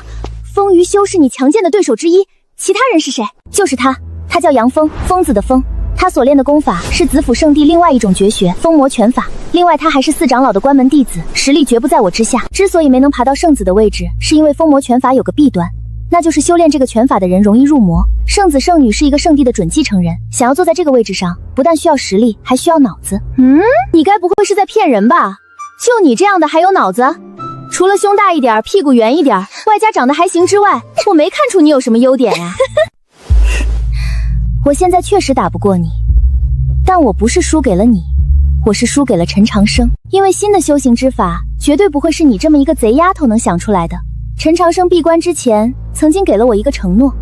风于修是你强健的对手之一，其他人是谁？就是他，他叫杨峰，疯子的疯。他所练的功法是子府圣地另外一种绝学风魔拳法。另外他还是4长老的关门弟子，实力绝不在我之下。之所以没能爬到圣子的位置，是因为风魔拳法有个弊端，那就是修炼这个拳法的人容易入魔。圣子圣女是一个圣地的准继承人，想要坐在这个位置上，不但需要实力，还需要脑子。你该不会是在骗人吧？就你这样的还有脑子？除了胸大一点，屁股圆一点，外加长得还行之外，我没看出你有什么优点呀。我现在确实打不过你，但我不是输给了你，我是输给了陈长生。因为新的修行之法绝对不会是你这么一个贼丫头能想出来的。陈长生闭关之前曾经给了我一个承诺，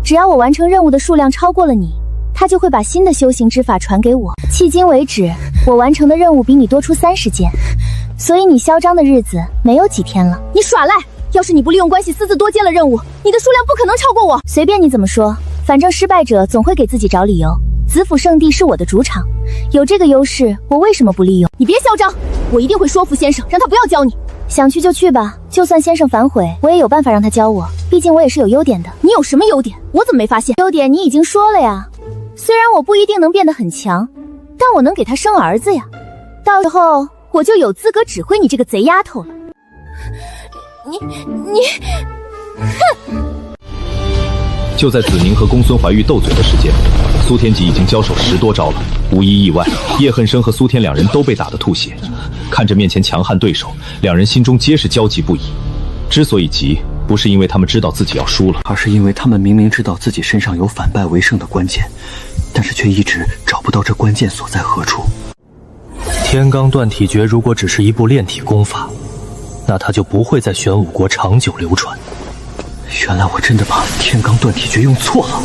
只要我完成任务的数量超过了你，他就会把新的修行之法传给我。迄今为止，我完成的任务比你多出30件，所以你嚣张的日子没有几天了。你耍赖！要是你不利用关系私自多接了任务，你的数量不可能超过我。随便你怎么说，反正失败者总会给自己找理由。子府圣地是我的主场，有这个优势，我为什么不利用？你别嚣张，我一定会说服先生，让他不要教你。想去就去吧，就算先生反悔，我也有办法让他教我，毕竟我也是有优点的。你有什么优点？我怎么没发现？优点你已经说了呀。虽然我不一定能变得很强，但我能给他生儿子呀，到时候我就有资格指挥你这个贼丫头了。你，哼！
就在子宁和公孙怀玉斗嘴的时间，苏天吉已经交手10多招了。无一意外，叶恨生和苏天2人都被打得吐血。看着面前强悍对手，2人心中皆是焦急不已。之所以急，不是因为他们知道自己要输了，
而是因为他们明明知道自己身上有反败为胜的关键，但是却一直找不到这关键所在何处。
天罡湍体诀如果只是一部炼体功法，那他就不会在玄武国长久流传。
原来我真的把天罡断体诀用错了。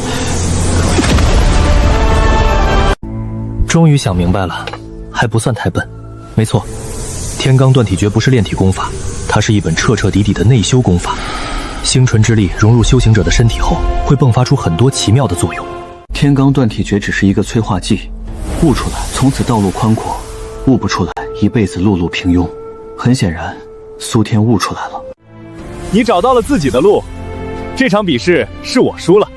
终于想明白了，还不算太笨。没错，天罡断体诀不是炼体功法，它是一本彻彻底底的内修功法。星辰之力融入修行者的身体后，会迸发出很多奇妙的作用。
天罡断体诀只是一个催化剂，悟出来从此道路宽阔，悟不出来一辈子碌碌平庸。很显然，苏天悟出来了。
你找到了自己的路，这场比试是我输了。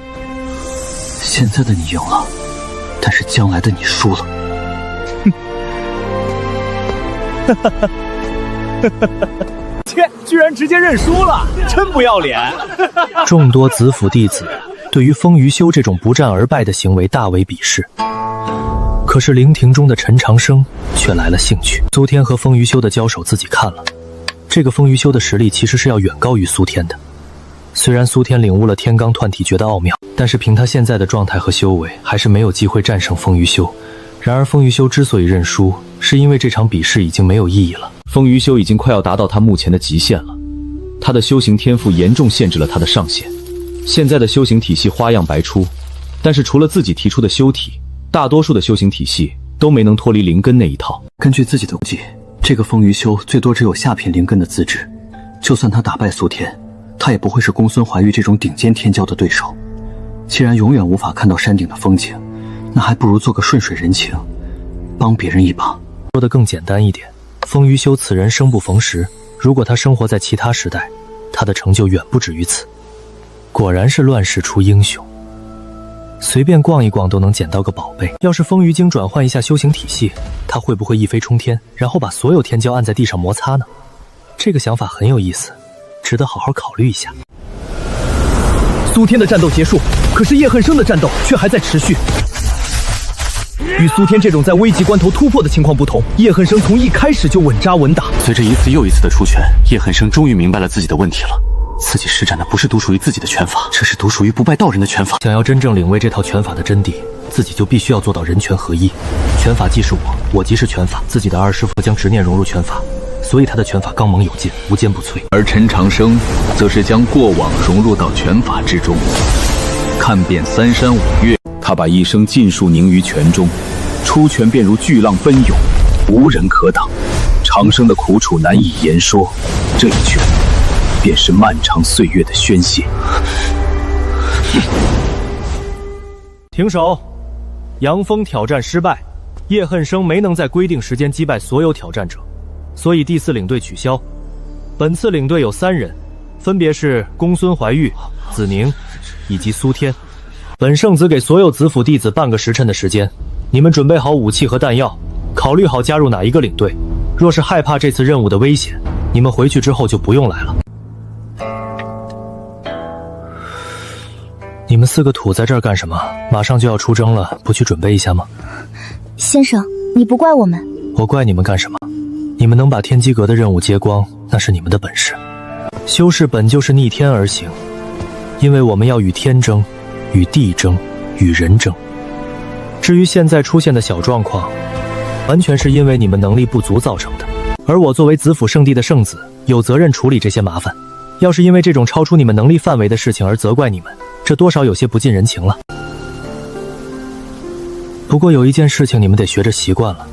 现在的你赢了，但是将来的你输了。
切，居然直接认输了，真不要脸！
众多子府弟子对于风余修这种不战而败的行为大为鄙视，可是灵庭中的陈长生却来了兴趣。苏天和风余修的交手自己看了，这个风余修的实力其实是要远高于苏天的。虽然苏天领悟了天罡断体诀的奥妙，但是凭他现在的状态和修为，还是没有机会战胜风余修。然而风余修之所以认输，是因为这场比试已经没有意义了。
风余修已经快要达到他目前的极限了，他的修行天赋严重限制了他的上限。现在的修行体系花样百出，但是除了自己提出的修体，大多数的修行体系都没能脱离灵根那一套。
根据自己的估计，这个风余修最多只有下品灵根的资质，就算他打败苏天，他也不会是公孙怀玉这种顶尖天骄的对手。既然永远无法看到山顶的风景，那还不如做个顺水人情，帮别人一把。
说得更简单一点，风余修此人生不逢时，如果他生活在其他时代，他的成就远不止于此。果然是乱世出英雄，随便逛一逛都能捡到个宝贝。要是风余经转换一下修行体系，他会不会一飞冲天，然后把所有天骄按在地上摩擦呢？这个想法很有意思，值得好好考虑一下。
苏天的战斗结束，可是叶恨生的战斗却还在持续。与苏天这种在危急关头突破的情况不同，叶恨生从一开始就稳扎稳打。
随着一次又一次的出拳，叶恨生终于明白了自己的问题了。自己施展的不是独属于自己的拳法，这是独属于不败道人的拳法。
想要真正领会这套拳法的真谛，自己就必须要做到人拳合一。拳法即是我，我即是拳法。自己的二师父将执念融入拳法，所以他的拳法刚猛有劲，无坚不摧。
而陈长生则是将过往融入到拳法之中，看遍三山五岳，他把一生尽数凝于拳中，出拳便如巨浪奔涌，无人可挡。长生的苦楚难以言说，这一拳便是漫长岁月的宣泄。
停手！杨峰挑战失败，叶恨生没能在规定时间击败所有挑战者，所以第4领队取消。本次领队有3人，分别是公孙怀玉、子宁以及苏天。本圣子给所有子府弟子半个时辰的时间，你们准备好武器和弹药，考虑好加入哪一个领队。若是害怕这次任务的危险，你们回去之后就不用来了。你们4个土在这儿干什么？马上就要出征了，不去准备一下吗？
先生，你不怪我们？
我怪你们干什么？你们能把天机阁的任务接光，那是你们的本事。修士本就是逆天而行，因为我们要与天争，与地争，与人争。至于现在出现的小状况，完全是因为你们能力不足造成的。而我作为子府圣地的圣子，有责任处理这些麻烦。要是因为这种超出你们能力范围的事情而责怪你们，这多少有些不近人情了。不过有一件事情你们得学着习惯了，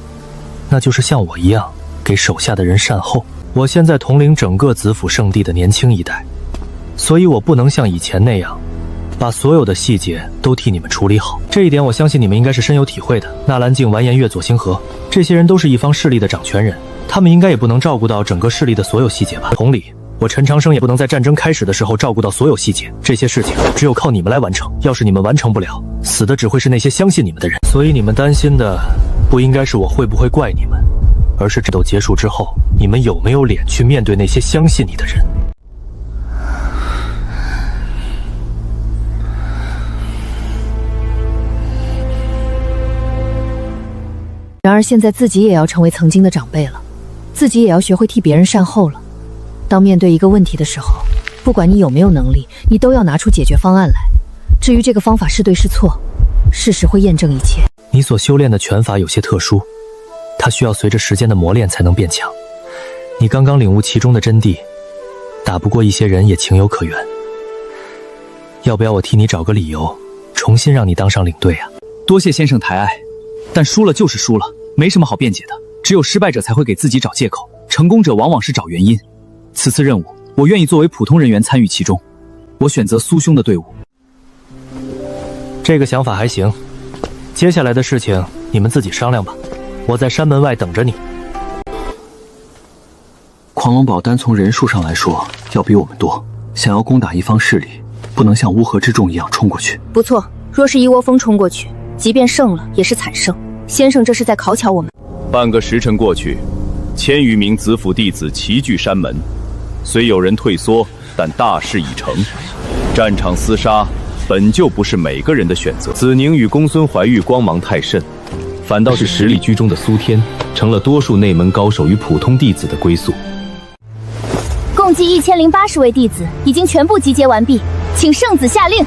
那就是像我一样给手下的人善后。我现在统领整个子府圣地的年轻一代，所以我不能像以前那样把所有的细节都替你们处理好。这一点我相信你们应该是深有体会的。纳兰镜、完颜月、左星河这些人都是一方势力的掌权人，他们应该也不能照顾到整个势力的所有细节吧。同理，我陈长生也不能在战争开始的时候照顾到所有细节，这些事情只有靠你们来完成。要是你们完成不了，死的只会是那些相信你们的人。所以你们担心的不应该是我会不会怪你们，而是战斗结束之后，你们有没有脸去面对那些相信你的人。
然而现在自己也要成为曾经的长辈了，自己也要学会替别人善后了。当面对一个问题的时候，不管你有没有能力，你都要拿出解决方案来。至于这个方法是对是错，事实会验证一切。
你所修炼的拳法有些特殊，它需要随着时间的磨练才能变强。你刚刚领悟其中的真谛，打不过一些人也情有可原。要不要我替你找个理由，重新让你当上领队啊？
多谢先生抬爱，但输了就是输了，没什么好辩解的。只有失败者才会给自己找借口，成功者往往是找原因。此次任务，我愿意作为普通人员参与其中。我选择苏兄的队伍。
这个想法还行，接下来的事情你们自己商量吧，我在山门外等着你。
狂龙堡单从人数上来说要比我们多，想要攻打一方势力，不能像乌合之众一样冲过去。
不错，若是一窝蜂冲过去，即便胜了也是惨胜。先生这是在考巧我们。
半个时辰过去，1000余名子府弟子齐聚山门，虽有人退缩，但大事已成。战场厮杀本就不是每个人的选择。子宁与公孙怀玉光芒太甚，反倒是实力居中的苏天成了多数内门高手与普通弟子的归宿。
共计1080位弟子已经全部集结完毕，请圣子下令。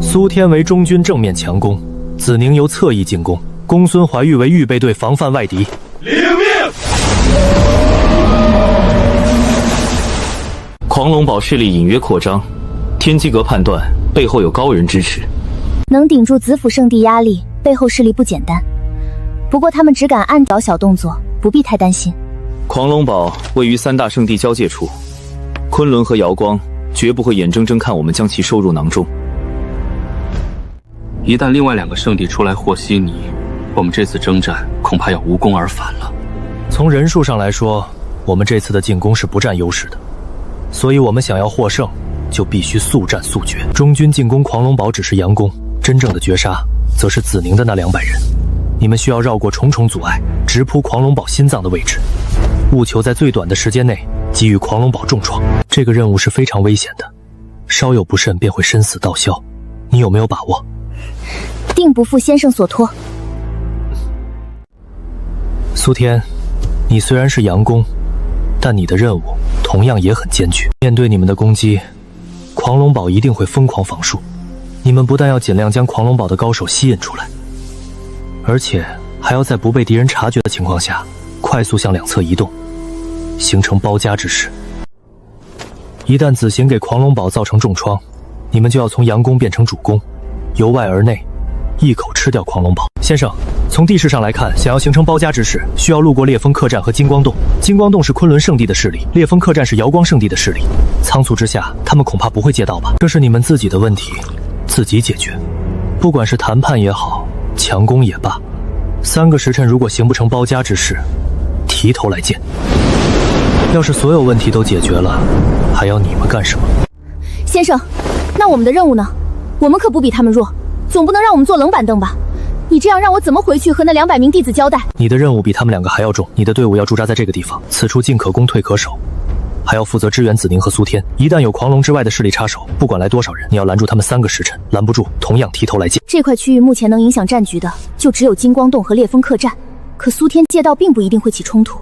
苏天为中军正面强攻，子宁由侧翼进攻，公孙怀玉为预备队防范外敌。
领命！
狂龙堡势力隐约扩张，天机阁判断背后有高人支持，
能顶住子府圣地压力，背后势力不简单。不过他们只敢暗搞小动作，不必太担心。
狂龙堡位于3大圣地交界处，昆仑和瑶光绝不会眼睁睁看我们将其收入囊中。
一旦另外2个圣地出来和稀泥，我们这次征战恐怕要无功而返了。
从人数上来说，我们这次的进攻是不占优势的，所以我们想要获胜，就必须速战速决。中军进攻狂龙堡只是佯攻，真正的绝杀则是子宁的那200人。你们需要绕过重重阻碍，直扑狂龙堡心脏的位置，务求在最短的时间内给予狂龙堡重创。这个任务是非常危险的，稍有不慎便会身死道消。你有没有把握？
定不负先生所托。
苏天，你虽然是佯攻，但你的任务同样也很艰巨。面对你们的攻击，狂龙堡一定会疯狂防术。你们不但要尽量将狂龙堡的高手吸引出来，而且还要在不被敌人察觉的情况下，快速向2侧移动，形成包夹之势。一旦子行给狂龙堡造成重创，你们就要从佯攻变成主攻，由外而内，一口吃掉狂龙堡。先生，从地势上来看，想要形成包夹之势，需要路过烈风客栈和金光洞。金光洞是昆仑圣地的势力，烈风客栈是瑶光圣地的势力。仓促之下，他们恐怕不会借道吧？这是你们自己的问题，自己解决。不管是谈判也好，强攻也罢，3个时辰如果形不成包夹之势，提头来见。要是所有问题都解决了，还要你们干什么？
先生，那我们的任务呢？我们可不比他们弱，总不能让我们坐冷板凳吧？你这样让我怎么回去和那200名弟子交代？
你的任务比他们2个还要重，你的队伍要驻扎在这个地方，此处进可攻，退可守，还要负责支援子宁和苏天。一旦有狂龙之外的势力插手，不管来多少人，你要拦住他们3个时辰，拦不住，同样提头来见。
这块区域目前能影响战局的，就只有金光洞和烈风客栈，可苏天借道并不一定会起冲突。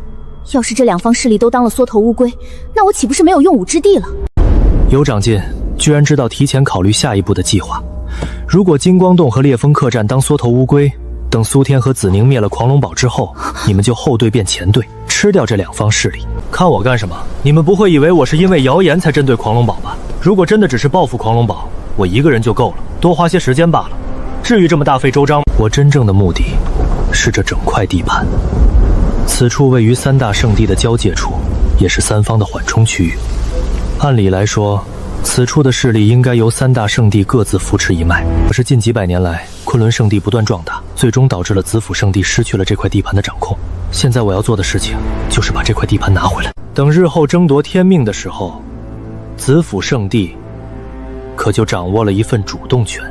要是这2方势力都当了缩头乌龟，那我岂不是没有用武之地了？
有长进，居然知道提前考虑下一步的计划。如果金光洞和烈风客栈当缩头乌龟，等苏天和子宁灭了狂龙堡之后，你们就后队变前队，吃掉这2方势力。看我干什么？你们不会以为我是因为谣言才针对狂龙堡吧？如果真的只是报复狂龙堡，我一个人就够了，多花些时间罢了。至于这么大费周章，我真正的目的是这整块地盘。此处位于3大圣地的交界处，也是3方的缓冲区域。按理来说，此处的势力应该由3大圣地各自扶持一脉。可是近几百年来，昆仑圣地不断壮大，最终导致了子府圣地失去了这块地盘的掌控。现在我要做的事情，就是把这块地盘拿回来。等日后争夺天命的时候，子府圣地可就掌握了一份主动权。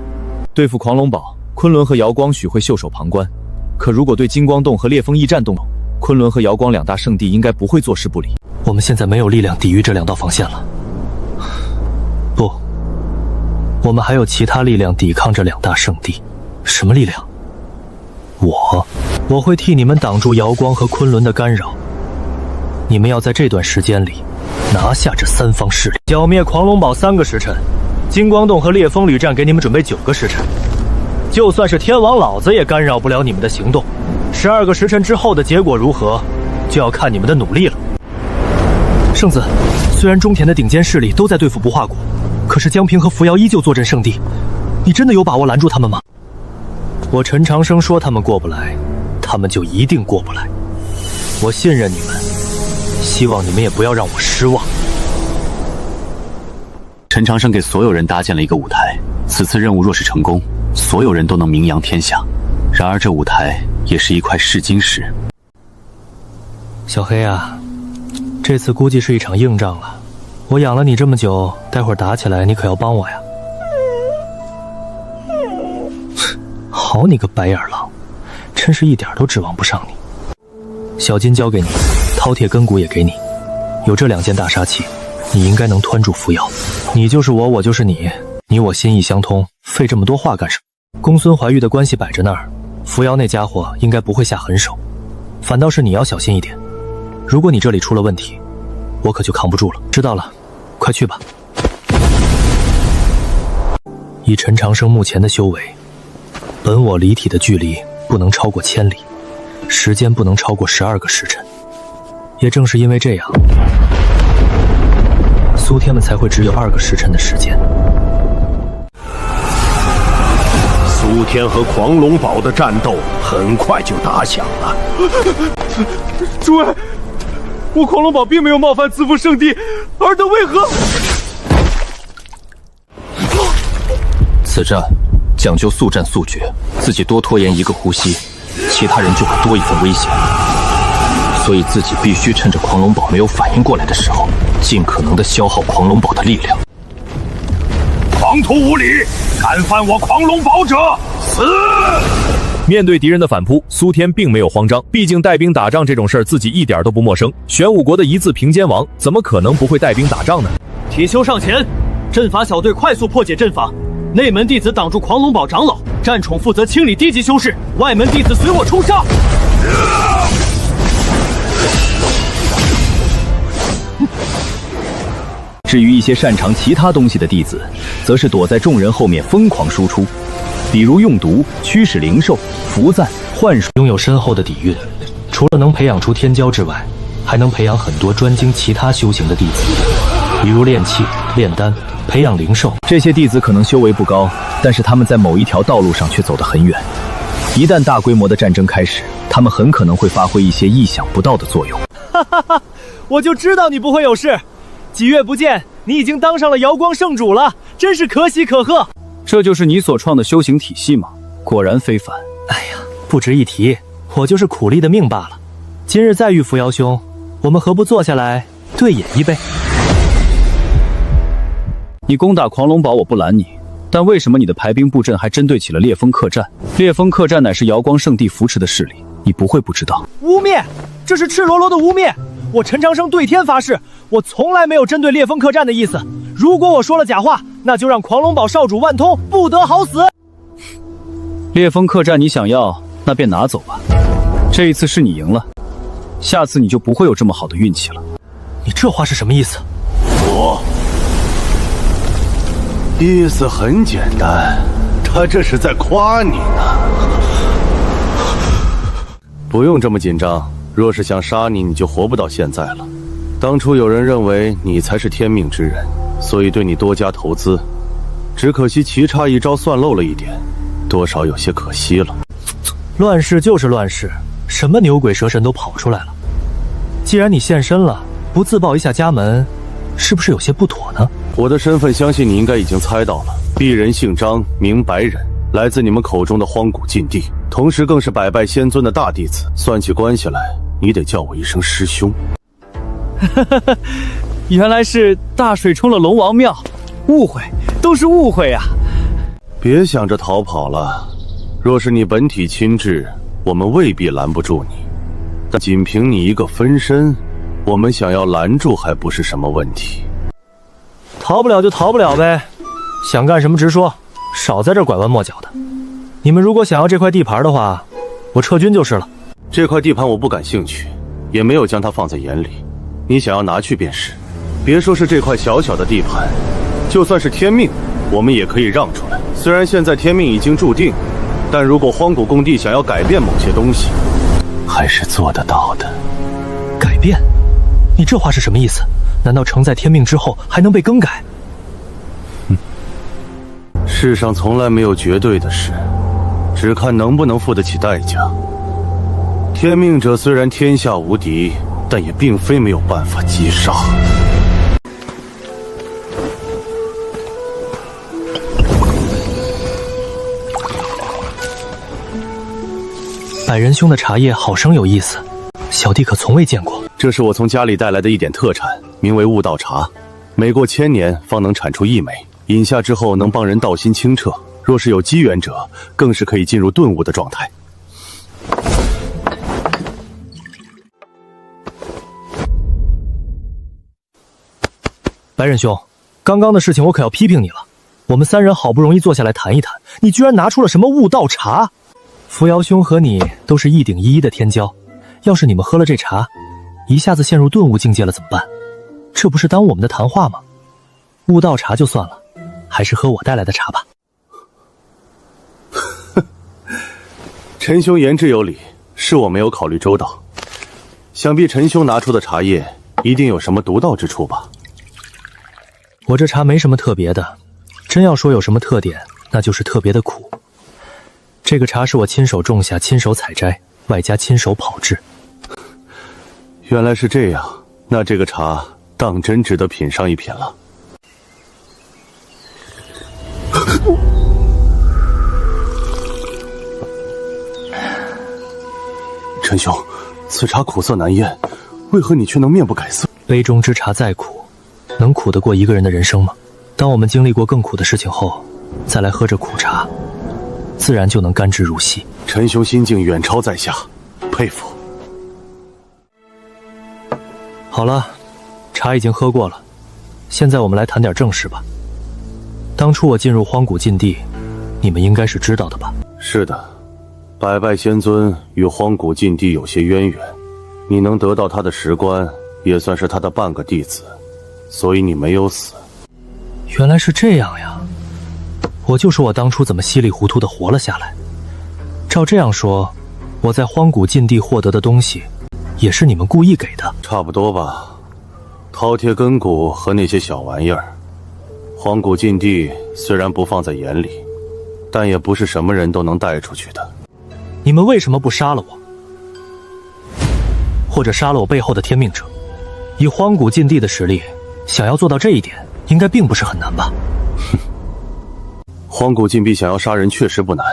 对付狂龙堡，昆仑和瑶光许会袖手旁观，可如果对金光洞和烈风驿站动手，昆仑和瑶光2大圣地应该不会坐视不理。
我们现在没有力量抵御这2道防线了。不，我们还有其他力量抵抗这2大圣地。什么力量？我会替你们挡住瑶光和昆仑的干扰。你们要在这段时间里拿下这3方势力，剿灭狂龙堡3个时辰，金光洞和烈风旅站给你们准备9个时辰。就算是天王老子也干扰不了你们的行动。12个时辰之后的结果如何，
就要看你们的努力了。圣子，虽然中田的顶尖势力都在对付不化谷，可是江平和扶摇依旧坐镇圣地，你真的有把握拦住他们吗？我陈长生说他们过不来，他们就一定过不来。我信任你们，希望你们也不要让我失望。
陈长生给所有人搭建了一个舞台，此次任务若是成功，所有人都能名扬天下。然而这舞台也是一块试金石。
小黑啊，这次估计是一场硬仗了。我养了你这么久，待会儿打起来你可要帮我呀。好你个白眼狼，真是一点都指望不上你。小金交给你，饕餮根骨也给你，有这2件大杀器，你应该能团住扶摇。你就是我，我就是你，你我心意相通，费这么多话干什么？公孙怀玉的关系摆着那儿，扶摇那家伙应该不会下狠手，反倒是你要小心一点。如果你这里出了问题，我可就扛不住了。知道了，快去吧。以陈长生目前的修为，本我离体的距离不能超过1000里，时间不能超过12个时辰。也正是因为这样，苏天们才会只有2个时辰的时间。
苏天和狂龙堡的战斗很快就打响了。
诸位，我狂龙堡并没有冒犯资父圣地，尔等为何？
此战讲究速战速决，自己多拖延1个呼吸，其他人就会多一份危险。所以自己必须趁着狂龙堡没有反应过来的时候，尽可能的消耗狂龙堡的力量。
狂徒无礼，敢犯我狂龙堡者，死！
面对敌人的反扑，苏天并没有慌张，毕竟带兵打仗这种事儿自己一点都不陌生。玄武国的一字平肩王，怎么可能不会带兵打仗呢？
铁修上前，阵法小队快速破解阵法，内门弟子挡住狂龙堡长老，战宠负责清理低级修士，外门弟子随我冲杀。
至于一些擅长其他东西的弟子，则是躲在众人后面疯狂输出，比如用毒、驱使灵兽、符赞、幻术。
拥有深厚的底蕴，除了能培养出天骄之外，还能培养很多专精其他修行的弟子，比如炼气、炼丹、培养灵兽。
这些弟子可能修为不高，但是他们在某一条道路上却走得很远。一旦大规模的战争开始，他们很可能会发挥一些意想不到的作用。
哈哈哈，我就知道你不会有事。几月不见，你已经当上了瑶光圣主了，真是可喜可贺。
这就是你所创的修行体系吗？果然非凡。
哎呀，不值一提，我就是苦力的命罢了。今日再遇扶摇兄，我们何不坐下来对饮一杯？
你攻打狂龙堡我不拦你，但为什么你的排兵布阵还针对起了烈风客栈？烈风客栈乃是瑶光圣地扶持的势力，你不会不知道。
污蔑，这是赤裸裸的污蔑！我陈长生对天发誓，我从来没有针对烈风客栈的意思。如果我说了假话，那就让狂龙堡少主万通不得好死。
烈风客栈你想要，那便拿走吧。这一次是你赢了，下次你就不会有这么好的运气了。
你这话是什么意思？
意思很简单，他这是在夸你呢。不用这么紧张，若是想杀你，你就活不到现在了。当初有人认为你才是天命之人，所以对你多加投资，只可惜棋差一招算漏了一点，多少有些可惜了。
乱世就是乱世，什么牛鬼蛇神都跑出来了。既然你现身了，不自报一下家门，是不是有些不妥呢？
我的身份相信你应该已经猜到了，鄙人姓张，名白人，来自你们口中的荒古禁地，同时更是百拜仙尊的大弟子。算起关系来，你得叫我一声师兄。
原来是大水冲了龙王庙，误会，都是误会呀！
别想着逃跑了，若是你本体亲至，我们未必拦不住你，但仅凭你一个分身，我们想要拦住还不是什么问题。
逃不了就逃不了呗，想干什么直说，少在这拐弯抹角的。你们如果想要这块地盘的话，我撤军就是了。
这块地盘我不感兴趣，也没有将它放在眼里。你想要拿去便是，别说是这块小小的地盘，就算是天命，我们也可以让出来。虽然现在天命已经注定，但如果荒古工地想要改变某些东西，还是做得到的。
变？你这话是什么意思？难道承在天命之后还能被更改？
世上从来没有绝对的事，只看能不能付得起代价。天命者虽然天下无敌，但也并非没有办法击杀。
百人兄的茶叶好生有意思，小弟可从未见过。
这是我从家里带来的一点特产，名为悟道茶，每过1000年方能产出1枚，饮下之后能帮人道心清澈，若是有机缘者，更是可以进入顿悟的状态。
白忍兄，刚刚的事情我可要批评你了。我们3人好不容易坐下来谈一谈，你居然拿出了什么悟道茶？扶摇兄和你都是1顶1的天骄，要是你们喝了这茶，一下子陷入顿悟境界了怎么办？这不是耽误我们的谈话吗？悟道茶就算了，还是喝我带来的茶吧。
陈兄言之有理，是我没有考虑周到。想必陈兄拿出的茶叶一定有什么独到之处吧？
我这茶没什么特别的，真要说有什么特点，那就是特别的苦。这个茶是我亲手种下、亲手采摘，外加亲手炮制。
原来是这样，那这个茶当真值得品上一品了。陈兄，此茶苦涩难咽，为何你却能面不改色？
杯中之茶再苦，能苦得过一个人的人生吗？当我们经历过更苦的事情后，再来喝这苦茶，自然就能甘之如饴。
陈兄心境远超在下，佩服。
好了，茶已经喝过了，现在我们来谈点正事吧。当初我进入荒古禁地，你们应该是知道的吧？
是的，百拜仙尊与荒古禁地有些渊源，你能得到他的石棺，也算是他的半个弟子，所以你没有死。
原来是这样呀！我就说我当初怎么稀里糊涂的活了下来。照这样说，我在荒古禁地获得的东西，也是你们故意给的？
差不多吧。饕餮根骨和那些小玩意儿，荒古禁地虽然不放在眼里，但也不是什么人都能带出去的。
你们为什么不杀了我？或者杀了我背后的天命者？以荒古禁地的实力，想要做到这一点，应该并不是很难吧？
哼，荒古禁地想要杀人确实不难，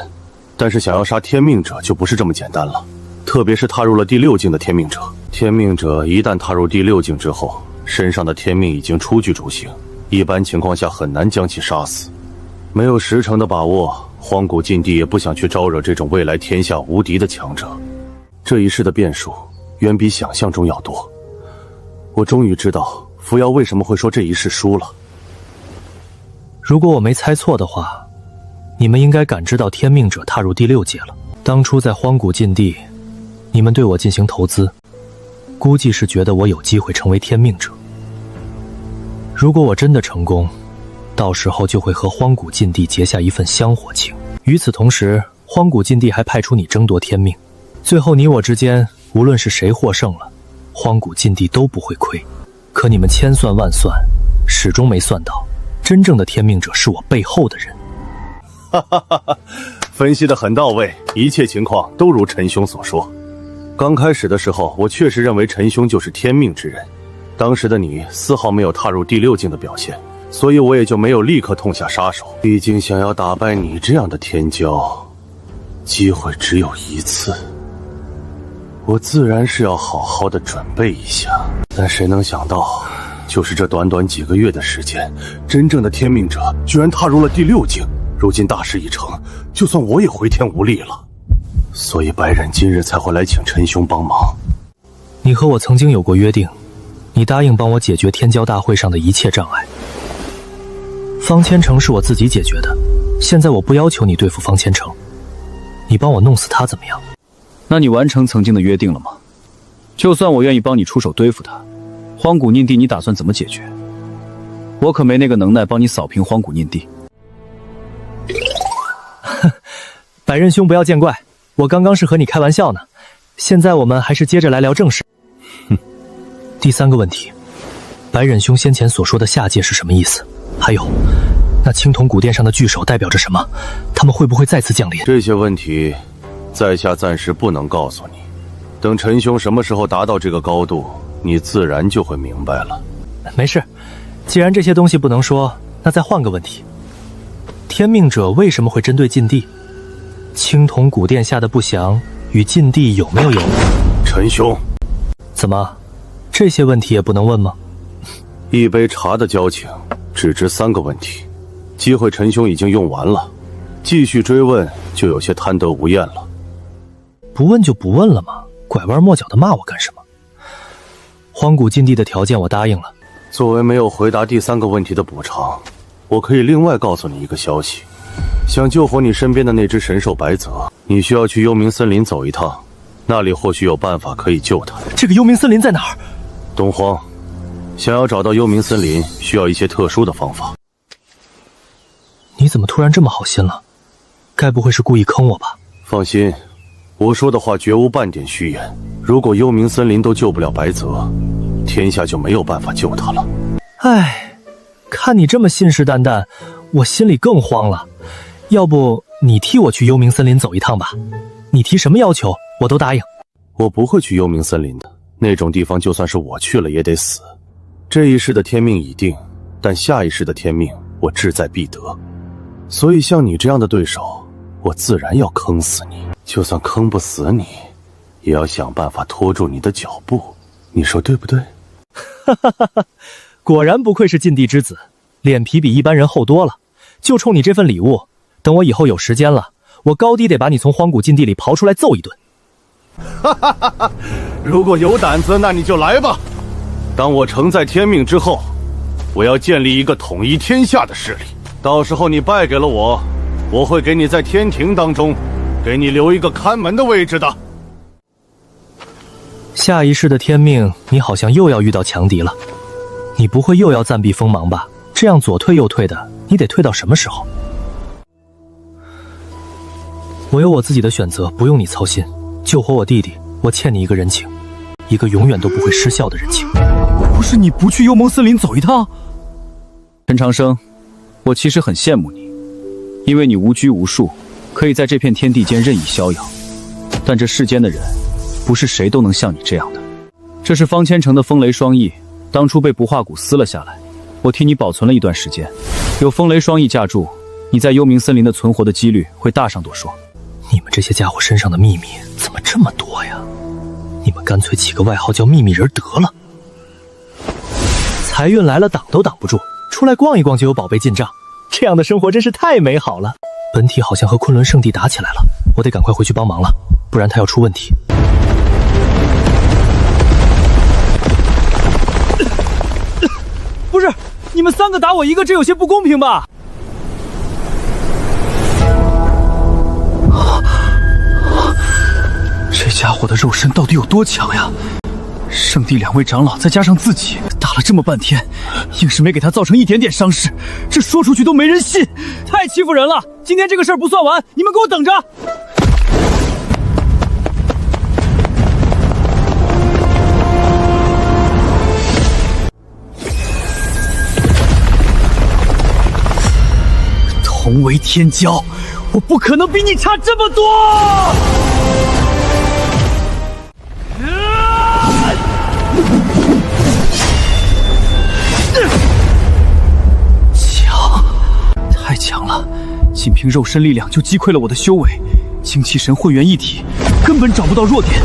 但是想要杀天命者就不是这么简单了。特别是踏入了第6境的天命者，天命者一旦踏入第6境之后，身上的天命已经初具雏形，一般情况下很难将其杀死。没有10成的把握，荒古禁地也不想去招惹这种未来天下无敌的强者。这一世的变数远比想象中要多。我终于知道扶摇为什么会说这一世输了。
如果我没猜错的话，你们应该感知到天命者踏入第6界了。当初在荒古禁地，你们对我进行投资，估计是觉得我有机会成为天命者。如果我真的成功，到时候就会和荒古禁地结下一份香火情。与此同时，荒古禁地还派出你争夺天命，最后你我之间无论是谁获胜了，荒古禁地都不会亏。可你们千算万算，始终没算到，真正的天命者是我背后的人。
哈哈哈哈，分析得很到位，一切情况都如陈兄所说。刚开始的时候，我确实认为陈兄就是天命之人，当时的你丝毫没有踏入第6境的表现，所以我也就没有立刻痛下杀手。毕竟想要打败你这样的天骄，机会只有一次，我自然是要好好的准备一下。但谁能想到，就是这短短几个月的时间，真正的天命者居然踏入了第6境。如今大事已成，就算我也回天无力了。所以白忍今日才会来请陈兄帮忙。
你和我曾经有过约定，你答应帮我解决天骄大会上的一切障碍。方千成是我自己解决的，现在我不要求你对付方千成，你帮我弄死他怎么样？
那你完成曾经的约定了吗？就算我愿意帮你出手对付他，荒古นิ่地你打算怎么解决？我可没那个能耐帮你扫平荒古นิ่地。
百刃兄不要见怪，我刚刚是和你开玩笑呢。现在我们还是接着来聊正事。
第3个问题，白忍兄先前所说的下界是什么意思？还有，那青铜古殿上的巨手代表着什么？他们会不会再次降临？
这些问题，在下暂时不能告诉你。等陈兄什么时候达到这个高度，你自然就会明白了。
没事，既然这些东西不能说，那再换个问题：天命者为什么会针对禁地？青铜古殿下的不祥与禁地有没有由？
陈兄，
怎么，这些问题也不能问吗？
一杯茶的交情，只值3个问题，机会陈兄已经用完了，继续追问就有些贪得无厌了。
不问就不问了吗？拐弯抹角的骂我干什么？荒古禁地的条件我答应了。
作为没有回答第3个问题的补偿，我可以另外告诉你一个消息：想救活你身边的那只神兽白泽，你需要去幽冥森林走一趟，那里或许有办法可以救他。
这个幽冥森林在哪儿？
东荒，想要找到幽冥森林，需要一些特殊的方法。
你怎么突然这么好心了？该不会是故意坑我吧？
放心，我说的话绝无半点虚言。如果幽冥森林都救不了白泽，天下就没有办法救他了。
唉，看你这么信誓旦旦，我心里更慌了。要不你替我去幽冥森林走一趟吧？你提什么要求，我都答应。
我不会去幽冥森林的，那种地方就算是我去了也得死。这一世的天命已定，但下一世的天命我志在必得。所以像你这样的对手，我自然要坑死你。就算坑不死你，也要想办法拖住你的脚步。你说对不对？
哈哈哈哈，果然不愧是禁地之子，脸皮比一般人厚多了。就冲你这份礼物，等我以后有时间了，我高低得把你从荒古禁地里刨出来揍一顿。
哈哈哈哈！如果有胆子，那你就来吧。当我承载天命之后，我要建立一个统一天下的势力。到时候你败给了我，我会给你在天庭当中，给你留一个看门的位置的。
下一世的天命，你好像又要遇到强敌了。你不会又要暂避锋芒吧？这样左退右退的，你得退到什么时候？我有我自己的选择，不用你操心。救活我弟弟，我欠你一个人情，一个永远都不会失效的人情。
不是你不去幽冥森林走一趟？陈长生，我其实很羡慕你，因为你无拘无束，可以在这片天地间任意逍遥。但这世间的人，不是谁都能像你这样的。这是方千城的风雷双翼，当初被不化谷撕了下来，我替你保存了一段时间。有风雷双翼架住，你在幽冥森林的存活的几率会大上多说。
你们这些家伙身上的秘密怎么这么多呀？你们干脆起个外号叫秘密人得了。财运来了挡都挡不住，出来逛一逛就有宝贝进账，这样的生活真是太美好了。本体好像和昆仑圣地打起来了，我得赶快回去帮忙了，不然他要出问题。
不是，你们3个打我一个，这有些不公平吧？这家伙的肉身到底有多强呀？圣地2位长老再加上自己，打了这么半天，硬是没给他造成一点点伤势，这说出去都没人信，太欺负人了！今天这个事儿不算完，你们给我等着！同为天骄，我不可能比你差这么多！强，太强了！仅凭肉身力量就击溃了我的修为，精气神混元一体，根本找不到弱点。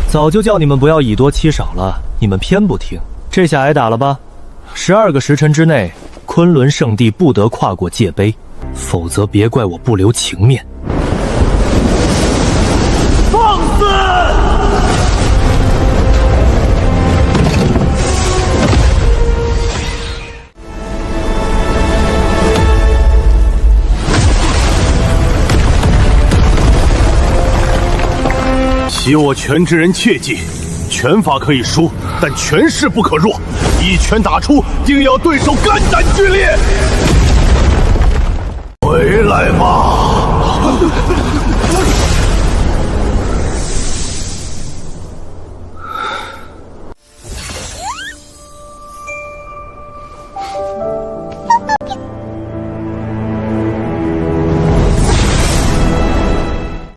早就叫你们不要以多欺少了，你们偏不听，这下挨打了吧？12个时辰之内，昆仑圣地不得跨过界碑，否则别怪我不留情面。
放肆！
习我拳之人切记，拳法可以输，但拳势不可弱。一拳打出，定要对手肝胆俱裂。回来吧！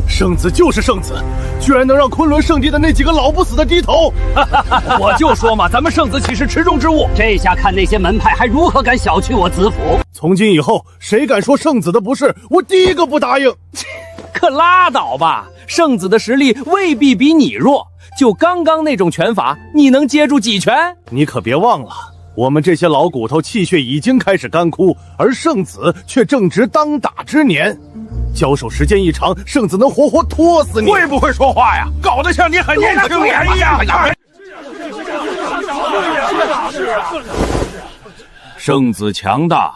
圣子就是圣子，居然能让昆仑圣地的那几个老不死的低头！
我就说嘛，咱们圣子岂是池中之物？
这下看那些门派还如何敢小觑我子府？
从今以后，谁敢说圣子的不是，我第一个不答应。
可拉倒吧，圣子的实力未必比你弱，就刚刚那种拳法，你能接住几拳？
你可别忘了，我们这些老骨头气血已经开始干枯，而圣子却正值当打之年。交手时间一长，圣子能活活拖死你！
会不会说话呀？搞得像你很年轻一样。
圣子强大，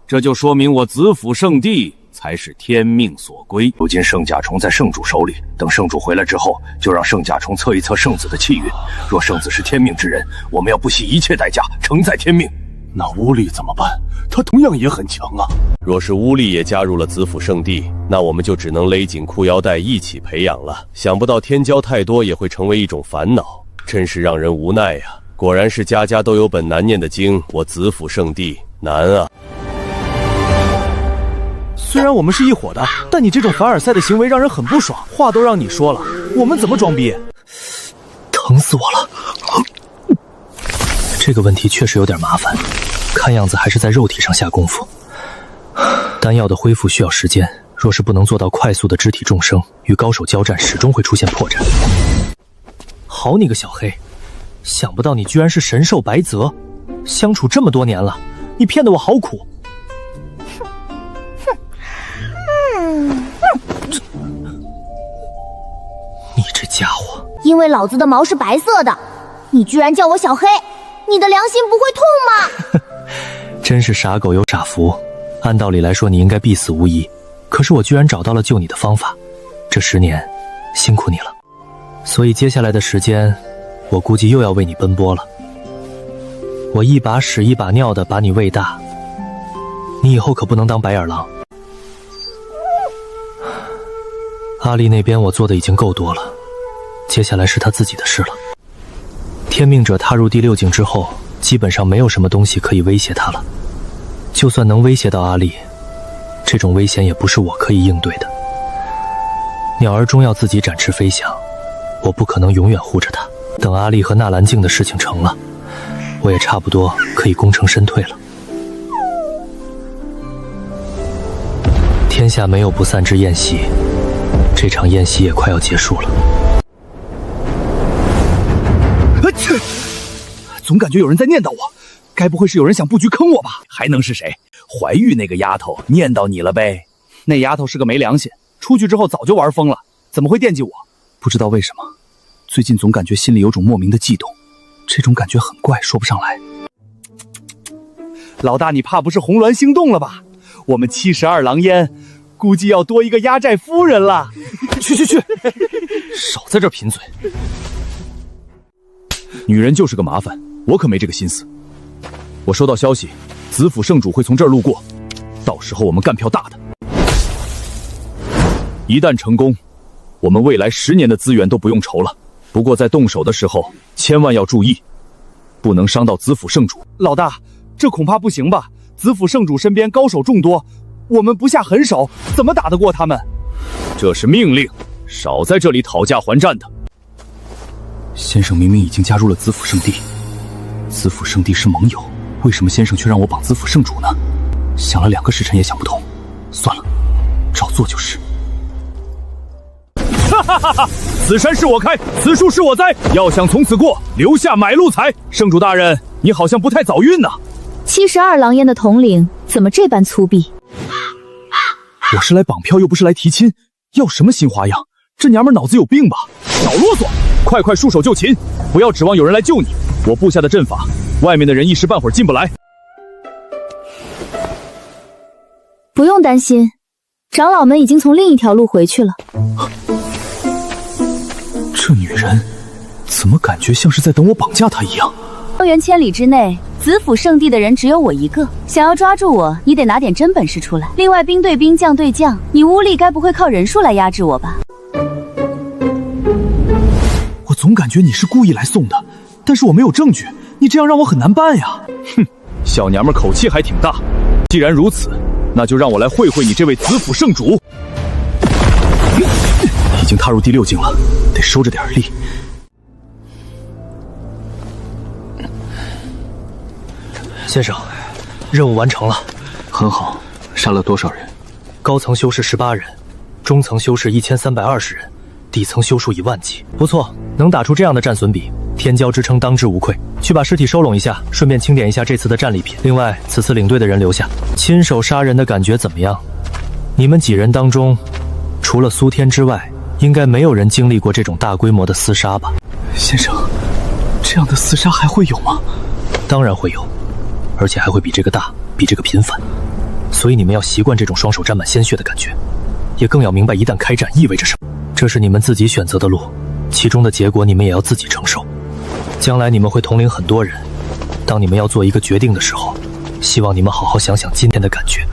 这就说明我子府圣地才是天命所归。如今圣甲虫在圣主手里，等圣主回来之后，就让圣甲虫测一测圣子的气运。若圣子是天命之人，我们要不惜一切代价承载天命。
那乌力怎么办？他同样也很强啊。
若是乌力也加入了子府圣地，那我们就只能勒紧裤腰带一起培养了。想不到天骄太多也会成为一种烦恼，真是让人无奈呀。果然是家家都有本难念的经，我子府圣地难啊。
虽然我们是一伙的，但你这种凡尔赛的行为让人很不爽。话都让你说了，我们怎么装逼？
疼死我了！这个问题确实有点麻烦，看样子还是在肉体上下功夫。丹药的恢复需要时间，若是不能做到快速的肢体重生，与高手交战始终会出现破绽。好你个小黑，想不到你居然是神兽白泽，相处这么多年了，你骗得我好苦。你这家伙，
因为老子的毛是白色的，你居然叫我小黑，你的良心不会痛吗？
真是傻狗有傻福，按道理来说你应该必死无疑，可是我居然找到了救你的方法，这10年辛苦你了。所以接下来的时间，我估计又要为你奔波了。我一把屎一把尿的把你喂大，你以后可不能当白眼狼。阿丽那边我做的已经够多了，接下来是他自己的事了。天命者踏入第6境之后，基本上没有什么东西可以威胁他了。就算能威胁到阿丽，这种危险也不是我可以应对的。鸟儿终要自己展翅飞翔，我不可能永远护着它。等阿丽和纳兰镜的事情成了，我也差不多可以功成身退了。天下没有不散之宴席，这场宴席也快要结束了。
总感觉有人在念叨我，该不会是有人想布局坑我吧？还能是谁？怀玉那个丫头念叨你了呗？那丫头是个没良心，出去之后早就玩疯了，怎么会惦记我？不知道为什么，最近总感觉心里有种莫名的悸动，这种感觉很怪，说不上来。老大，你怕不是红鸾心动了吧？我们72狼烟估计要多一个压寨夫人了。去，少在这贫嘴。女人就是个麻烦，我可没这个心思。我收到消息，子府圣主会从这儿路过，到时候我们干票大的。一旦成功，我们未来10年的资源都不用愁了。不过在动手的时候，千万要注意，不能伤到子府圣主。老大，这恐怕不行吧？子府圣主身边高手众多，我们不下狠手，怎么打得过他们？这是命令，少在这里讨价还战的。先生明明已经加入了子府圣地，子府圣地是盟友，为什么先生却让我绑子府圣主呢？想了2个时辰也想不通，算了，照做就是。哈哈哈哈！此山是我开，此树是我栽，要想从此过，留下买路财。圣主大人，你好像不太早孕呢。
72狼烟的统领怎么这般粗鄙？
我是来绑票，又不是来提亲，要什么新花样？这娘们脑子有病吧？少啰嗦，快束手就擒，不要指望有人来救你。我布下的阵法，外面的人一时半会儿进不来。
不用担心，长老们已经从另一条路回去了。
这女人怎么感觉像是在等我绑架她一样？
方圆千里之内，子府圣地的人只有我一个，想要抓住我，你得拿点真本事出来。另外，兵对兵，将对将，你乌力该不会靠人数来压制我吧？
我总感觉你是故意来送的，但是我没有证据，你这样让我很难办呀。
哼，小娘们口气还挺大。既然如此，那就让我来会会你这位子府圣主。
已经踏入第6境了，得收着点力。
先生，任务完成了，
很好。杀了多少人？
高层修士18人，中层修士1320人，底层修术以万计。不错，能打出这样的战损比，天骄之称当之无愧。去把尸体收拢一下，顺便清点一下这次的战利品。另外，此次领队的人留下。亲手杀人的感觉怎么样？你们几人当中，除了苏天之外，应该没有人经历过这种大规模的厮杀吧？
先生，这样的厮杀还会有吗？
当然会有，而且还会比这个大，比这个频繁。所以你们要习惯这种双手沾满鲜血的感觉，也更要明白一旦开战意味着什么。这是你们自己选择的路，其中的结果你们也要自己承受。将来你们会统领很多人，当你们要做一个决定的时候，希望你们好好想想今天的感觉。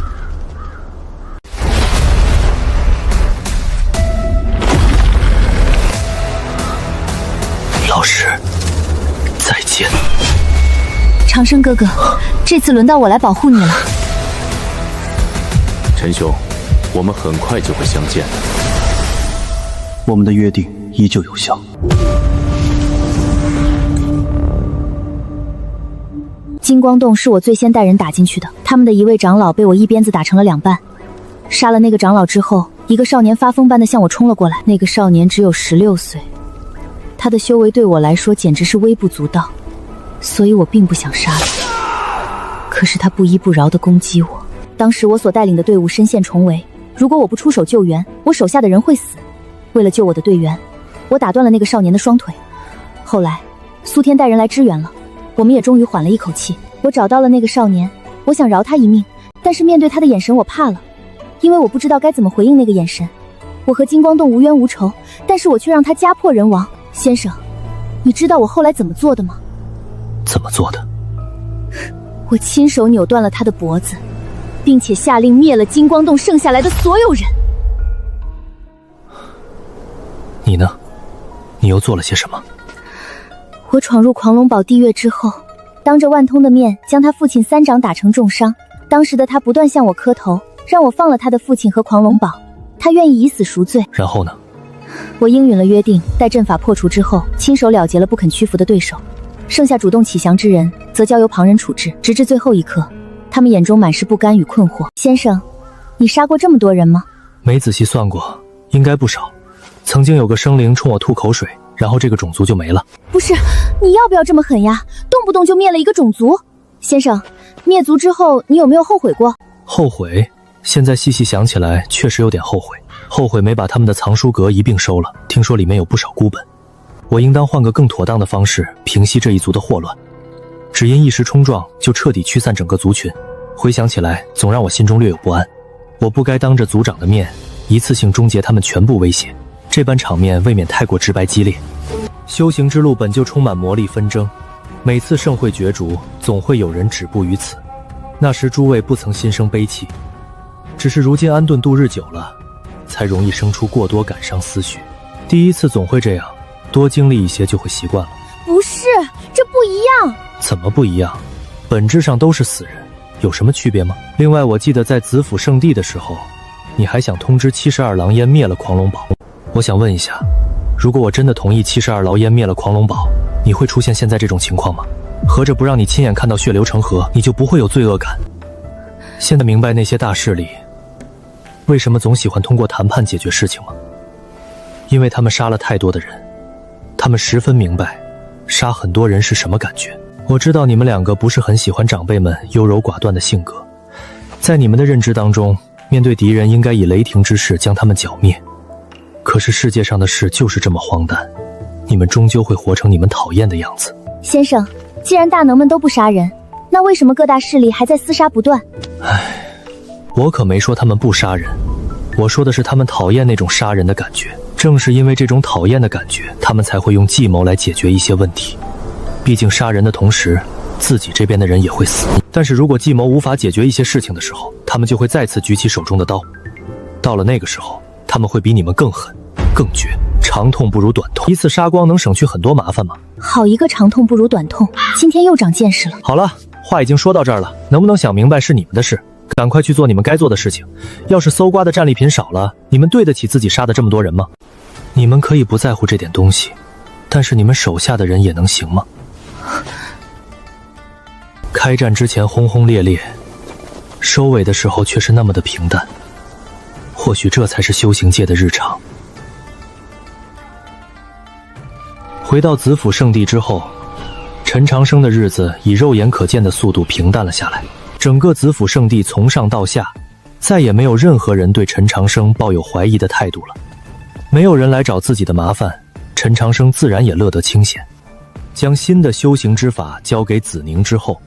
老师，再见。
长生哥哥，这次轮到我来保护你了。
陈兄，我们很快就会相见的。
我们的约定依旧有效。
金光洞是我最先带人打进去的，他们的一位长老被我一鞭子打成了2半。杀了那个长老之后，一个少年发疯般的向我冲了过来。那个少年只有16岁，他的修为对我来说简直是微不足道，所以我并不想杀他。可是他不依不饶地攻击我。当时我所带领的队伍深陷重围，如果我不出手救援，我手下的人会死。为了救我的队员，我打断了那个少年的双腿。后来，苏天带人来支援了，我们也终于缓了一口气。我找到了那个少年，我想饶他一命，但是面对他的眼神我怕了，因为我不知道该怎么回应那个眼神。我和金光洞无冤无仇，但是我却让他家破人亡。先生，你知道我后来怎么做的吗？
怎么做的？
我亲手扭断了他的脖子，并且下令灭了金光洞剩下来的所有人。
你呢？你又做了些什么？
我闯入狂龙堡地狱之后，当着万通的面将他父亲3掌打成重伤。当时的他不断向我磕头，让我放了他的父亲和狂龙堡，他愿意以死赎罪。
然后呢？
我应允了约定，待阵法破除之后，亲手了结了不肯屈服的对手，剩下主动起降之人则交由旁人处置，直至最后一刻，他们眼中满是不甘与困惑。先生，你杀过这么多人吗？
没仔细算过，应该不少。曾经有个生灵冲我吐口水，然后这个种族就没了。
不是，你要不要这么狠呀？动不动就灭了一个种族。先生，灭族之后你有没有后悔过？
后悔？现在细细想起来，确实有点后悔。后悔没把他们的藏书阁一并收了，听说里面有不少孤本。我应当换个更妥当的方式平息这一族的祸乱，只因一时冲撞就彻底驱散整个族群。回想起来，总让我心中略有不安。我不该当着族长的面一次性终结他们全部威胁，这般场面未免太过直白激烈。修行之路本就充满魔力纷争，每次盛会角逐，总会有人止步于此。那时诸位不曾心生悲戚，只是如今安顿度日久了，才容易生出过多感伤思绪。第一次总会这样，多经历一些就会习惯了。
不是，这不一样。
怎么不一样？本质上都是死人，有什么区别吗？另外，我记得在子府圣地的时候，你还想通知72狼烟灭了狂龙堡。我想问一下，如果我真的同意72狼烟灭了狂龙堡，你会出现现在这种情况吗？合着不让你亲眼看到血流成河，你就不会有罪恶感？现在明白那些大势力为什么总喜欢通过谈判解决事情吗？因为他们杀了太多的人，他们十分明白杀很多人是什么感觉。我知道你们两个不是很喜欢长辈们优柔寡断的性格，在你们的认知当中，面对敌人应该以雷霆之势将他们剿灭。可是世界上的事就是这么荒诞，你们终究会活成你们讨厌的样子。
先生，既然大能们都不杀人，那为什么各大势力还在厮杀不断？
我可没说他们不杀人，我说的是他们讨厌那种杀人的感觉。正是因为这种讨厌的感觉，他们才会用计谋来解决一些问题。毕竟杀人的同时，自己这边的人也会死。但是如果计谋无法解决一些事情的时候，他们就会再次举起手中的刀。到了那个时候，他们会比你们更狠、更绝。长痛不如短痛，一次杀光能省去很多麻烦吗？
好一个长痛不如短痛，今天又长见识了。
好了，话已经说到这儿了，能不能想明白是你们的事，赶快去做你们该做的事情。要是搜刮的战利品少了，你们对得起自己杀的这么多人吗？你们可以不在乎这点东西，但是你们手下的人也能行吗？开战之前轰轰烈烈，收尾的时候却是那么的平淡。或许这才是修行界的日常。回到子府圣地之后，陈长生的日子以肉眼可见的速度平淡了下来。整个子府圣地从上到下，再也没有任何人对陈长生抱有怀疑的态度了。没有人来找自己的麻烦，陈长生自然也乐得清闲。将新的修行之法交给子宁之后，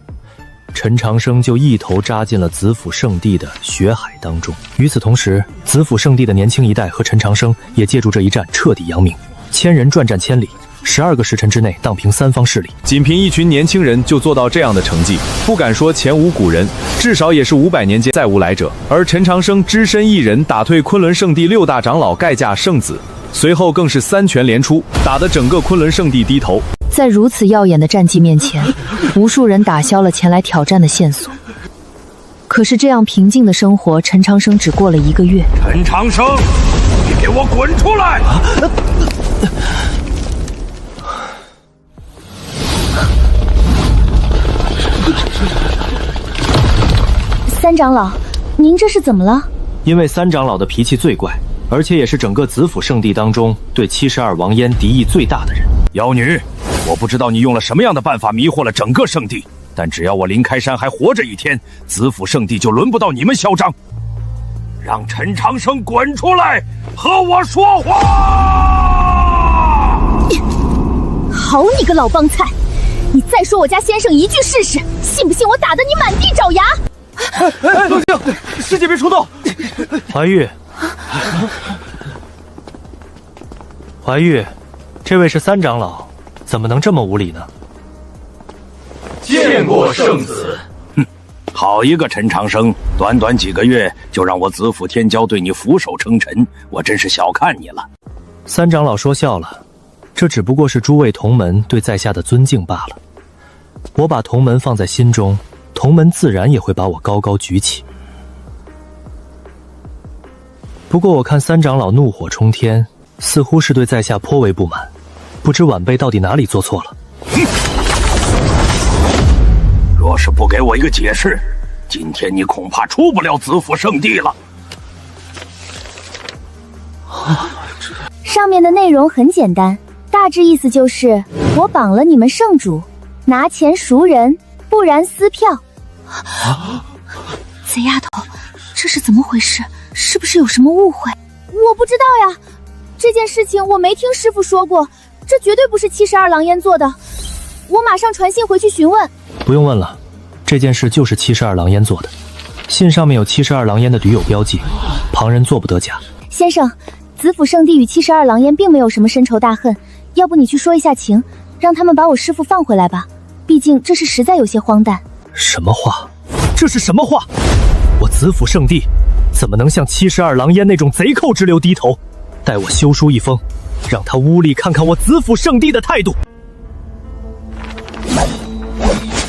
陈长生就一头扎进了子府圣地的血海当中。与此同时，子府圣地的年轻一代和陈长生也借助这一战彻底扬名，千人转战千里，12个时辰之内荡平3方势力。
仅凭一群年轻人就做到这样的成绩，不敢说前无古人，至少也是500年间再无来者。而陈长生只身一人打退昆仑圣地6大长老盖驾圣子，随后更是3拳连出，打得整个昆仑圣地低头。
在如此耀眼的战绩面前，无数人打消了前来挑战的线索。可是这样平静的生活，陈长生只过了1个月。
陈长生，你给我滚出来！
三长老，您这是怎么了？
因为三长老的脾气最怪，而且也是整个子府圣地当中对72王烟敌意最大的人。
妖女，我不知道你用了什么样的办法迷惑了整个圣地，但只要我林开山还活着一天，子府圣地就轮不到你们嚣张。
让陈长生滚出来，和我说话！
好你个老帮菜，你再说我家先生一句试试，信不信我打得你满地找牙？
冷静，师姐别冲动。
怀玉，怀玉，这位是三长老，怎么能这么无礼呢？
见过圣子。
哼，好一个陈长生，短短几个月就让我子府天骄对你俯首称臣，我真是小看你了。
三长老说笑了，这只不过是诸位同门对在下的尊敬罢了。我把同门放在心中，同门自然也会把我高高举起。不过我看三长老怒火冲天，似乎是对在下颇为不满，不知晚辈到底哪里做错了。
若是不给我一个解释，今天你恐怕出不了子府圣地了。
上面的内容很简单，大致意思就是我绑了你们圣主，拿钱赎人，不然撕票。贼丫头，这是怎么回事？是不是有什么误会？我不知道呀，这件事情我没听师父说过，这绝对不是72狼烟做的。我马上传信回去询问。
不用问了，这件事就是72狼烟做的，信上面有72狼烟的驴友标记，旁人做不得假。
先生，子府圣地与72狼烟并没有什么深仇大恨，要不你去说一下情，让他们把我师父放回来吧，毕竟这事实在有些荒诞。
什么话？这是什么话？我子府圣地怎么能向72狼烟那种贼寇之流低头？待我修书一封，让他屋里看看我子府圣地的态度。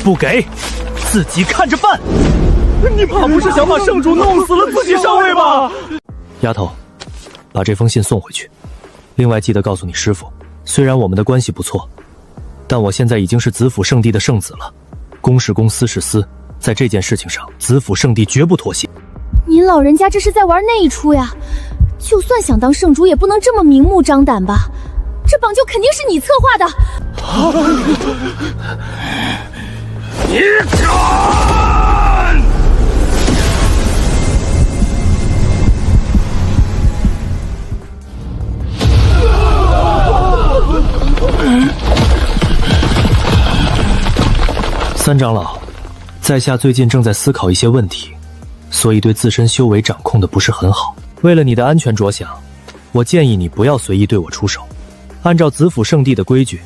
不给，自己看着办。
你怕不是想把圣主弄死了自己上位吧？
丫头，把这封信送回去。另外记得告诉你师父，虽然我们的关系不错，但我现在已经是子府圣地的圣子了，公是公，私是私，在这件事情上，子府圣地绝不妥协。
您老人家这是在玩那一出呀？就算想当圣主，也不能这么明目张胆吧？这绑救肯定是你策划的。
你敢！
三长老，在下最近正在思考一些问题，所以对自身修为掌控的不是很好。为了你的安全着想，
我建议你不要随意对我出手。按照子府圣地的规矩，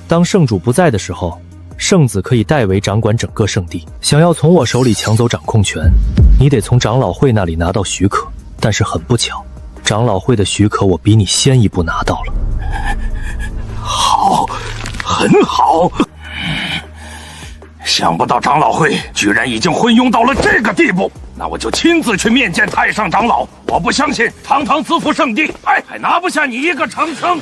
当圣主不在的时候，圣子可以代为掌管整个圣地。想要从我手里抢走掌控权，你得从长老会那里拿到许可。但是很不巧，长老会的许可我比你先一步拿到了。
好，很好。想不到长老会居然已经昏庸到了这个地步，那我就亲自去面见太上长老。我不相信堂堂子府圣地，还拿不下你一个长生。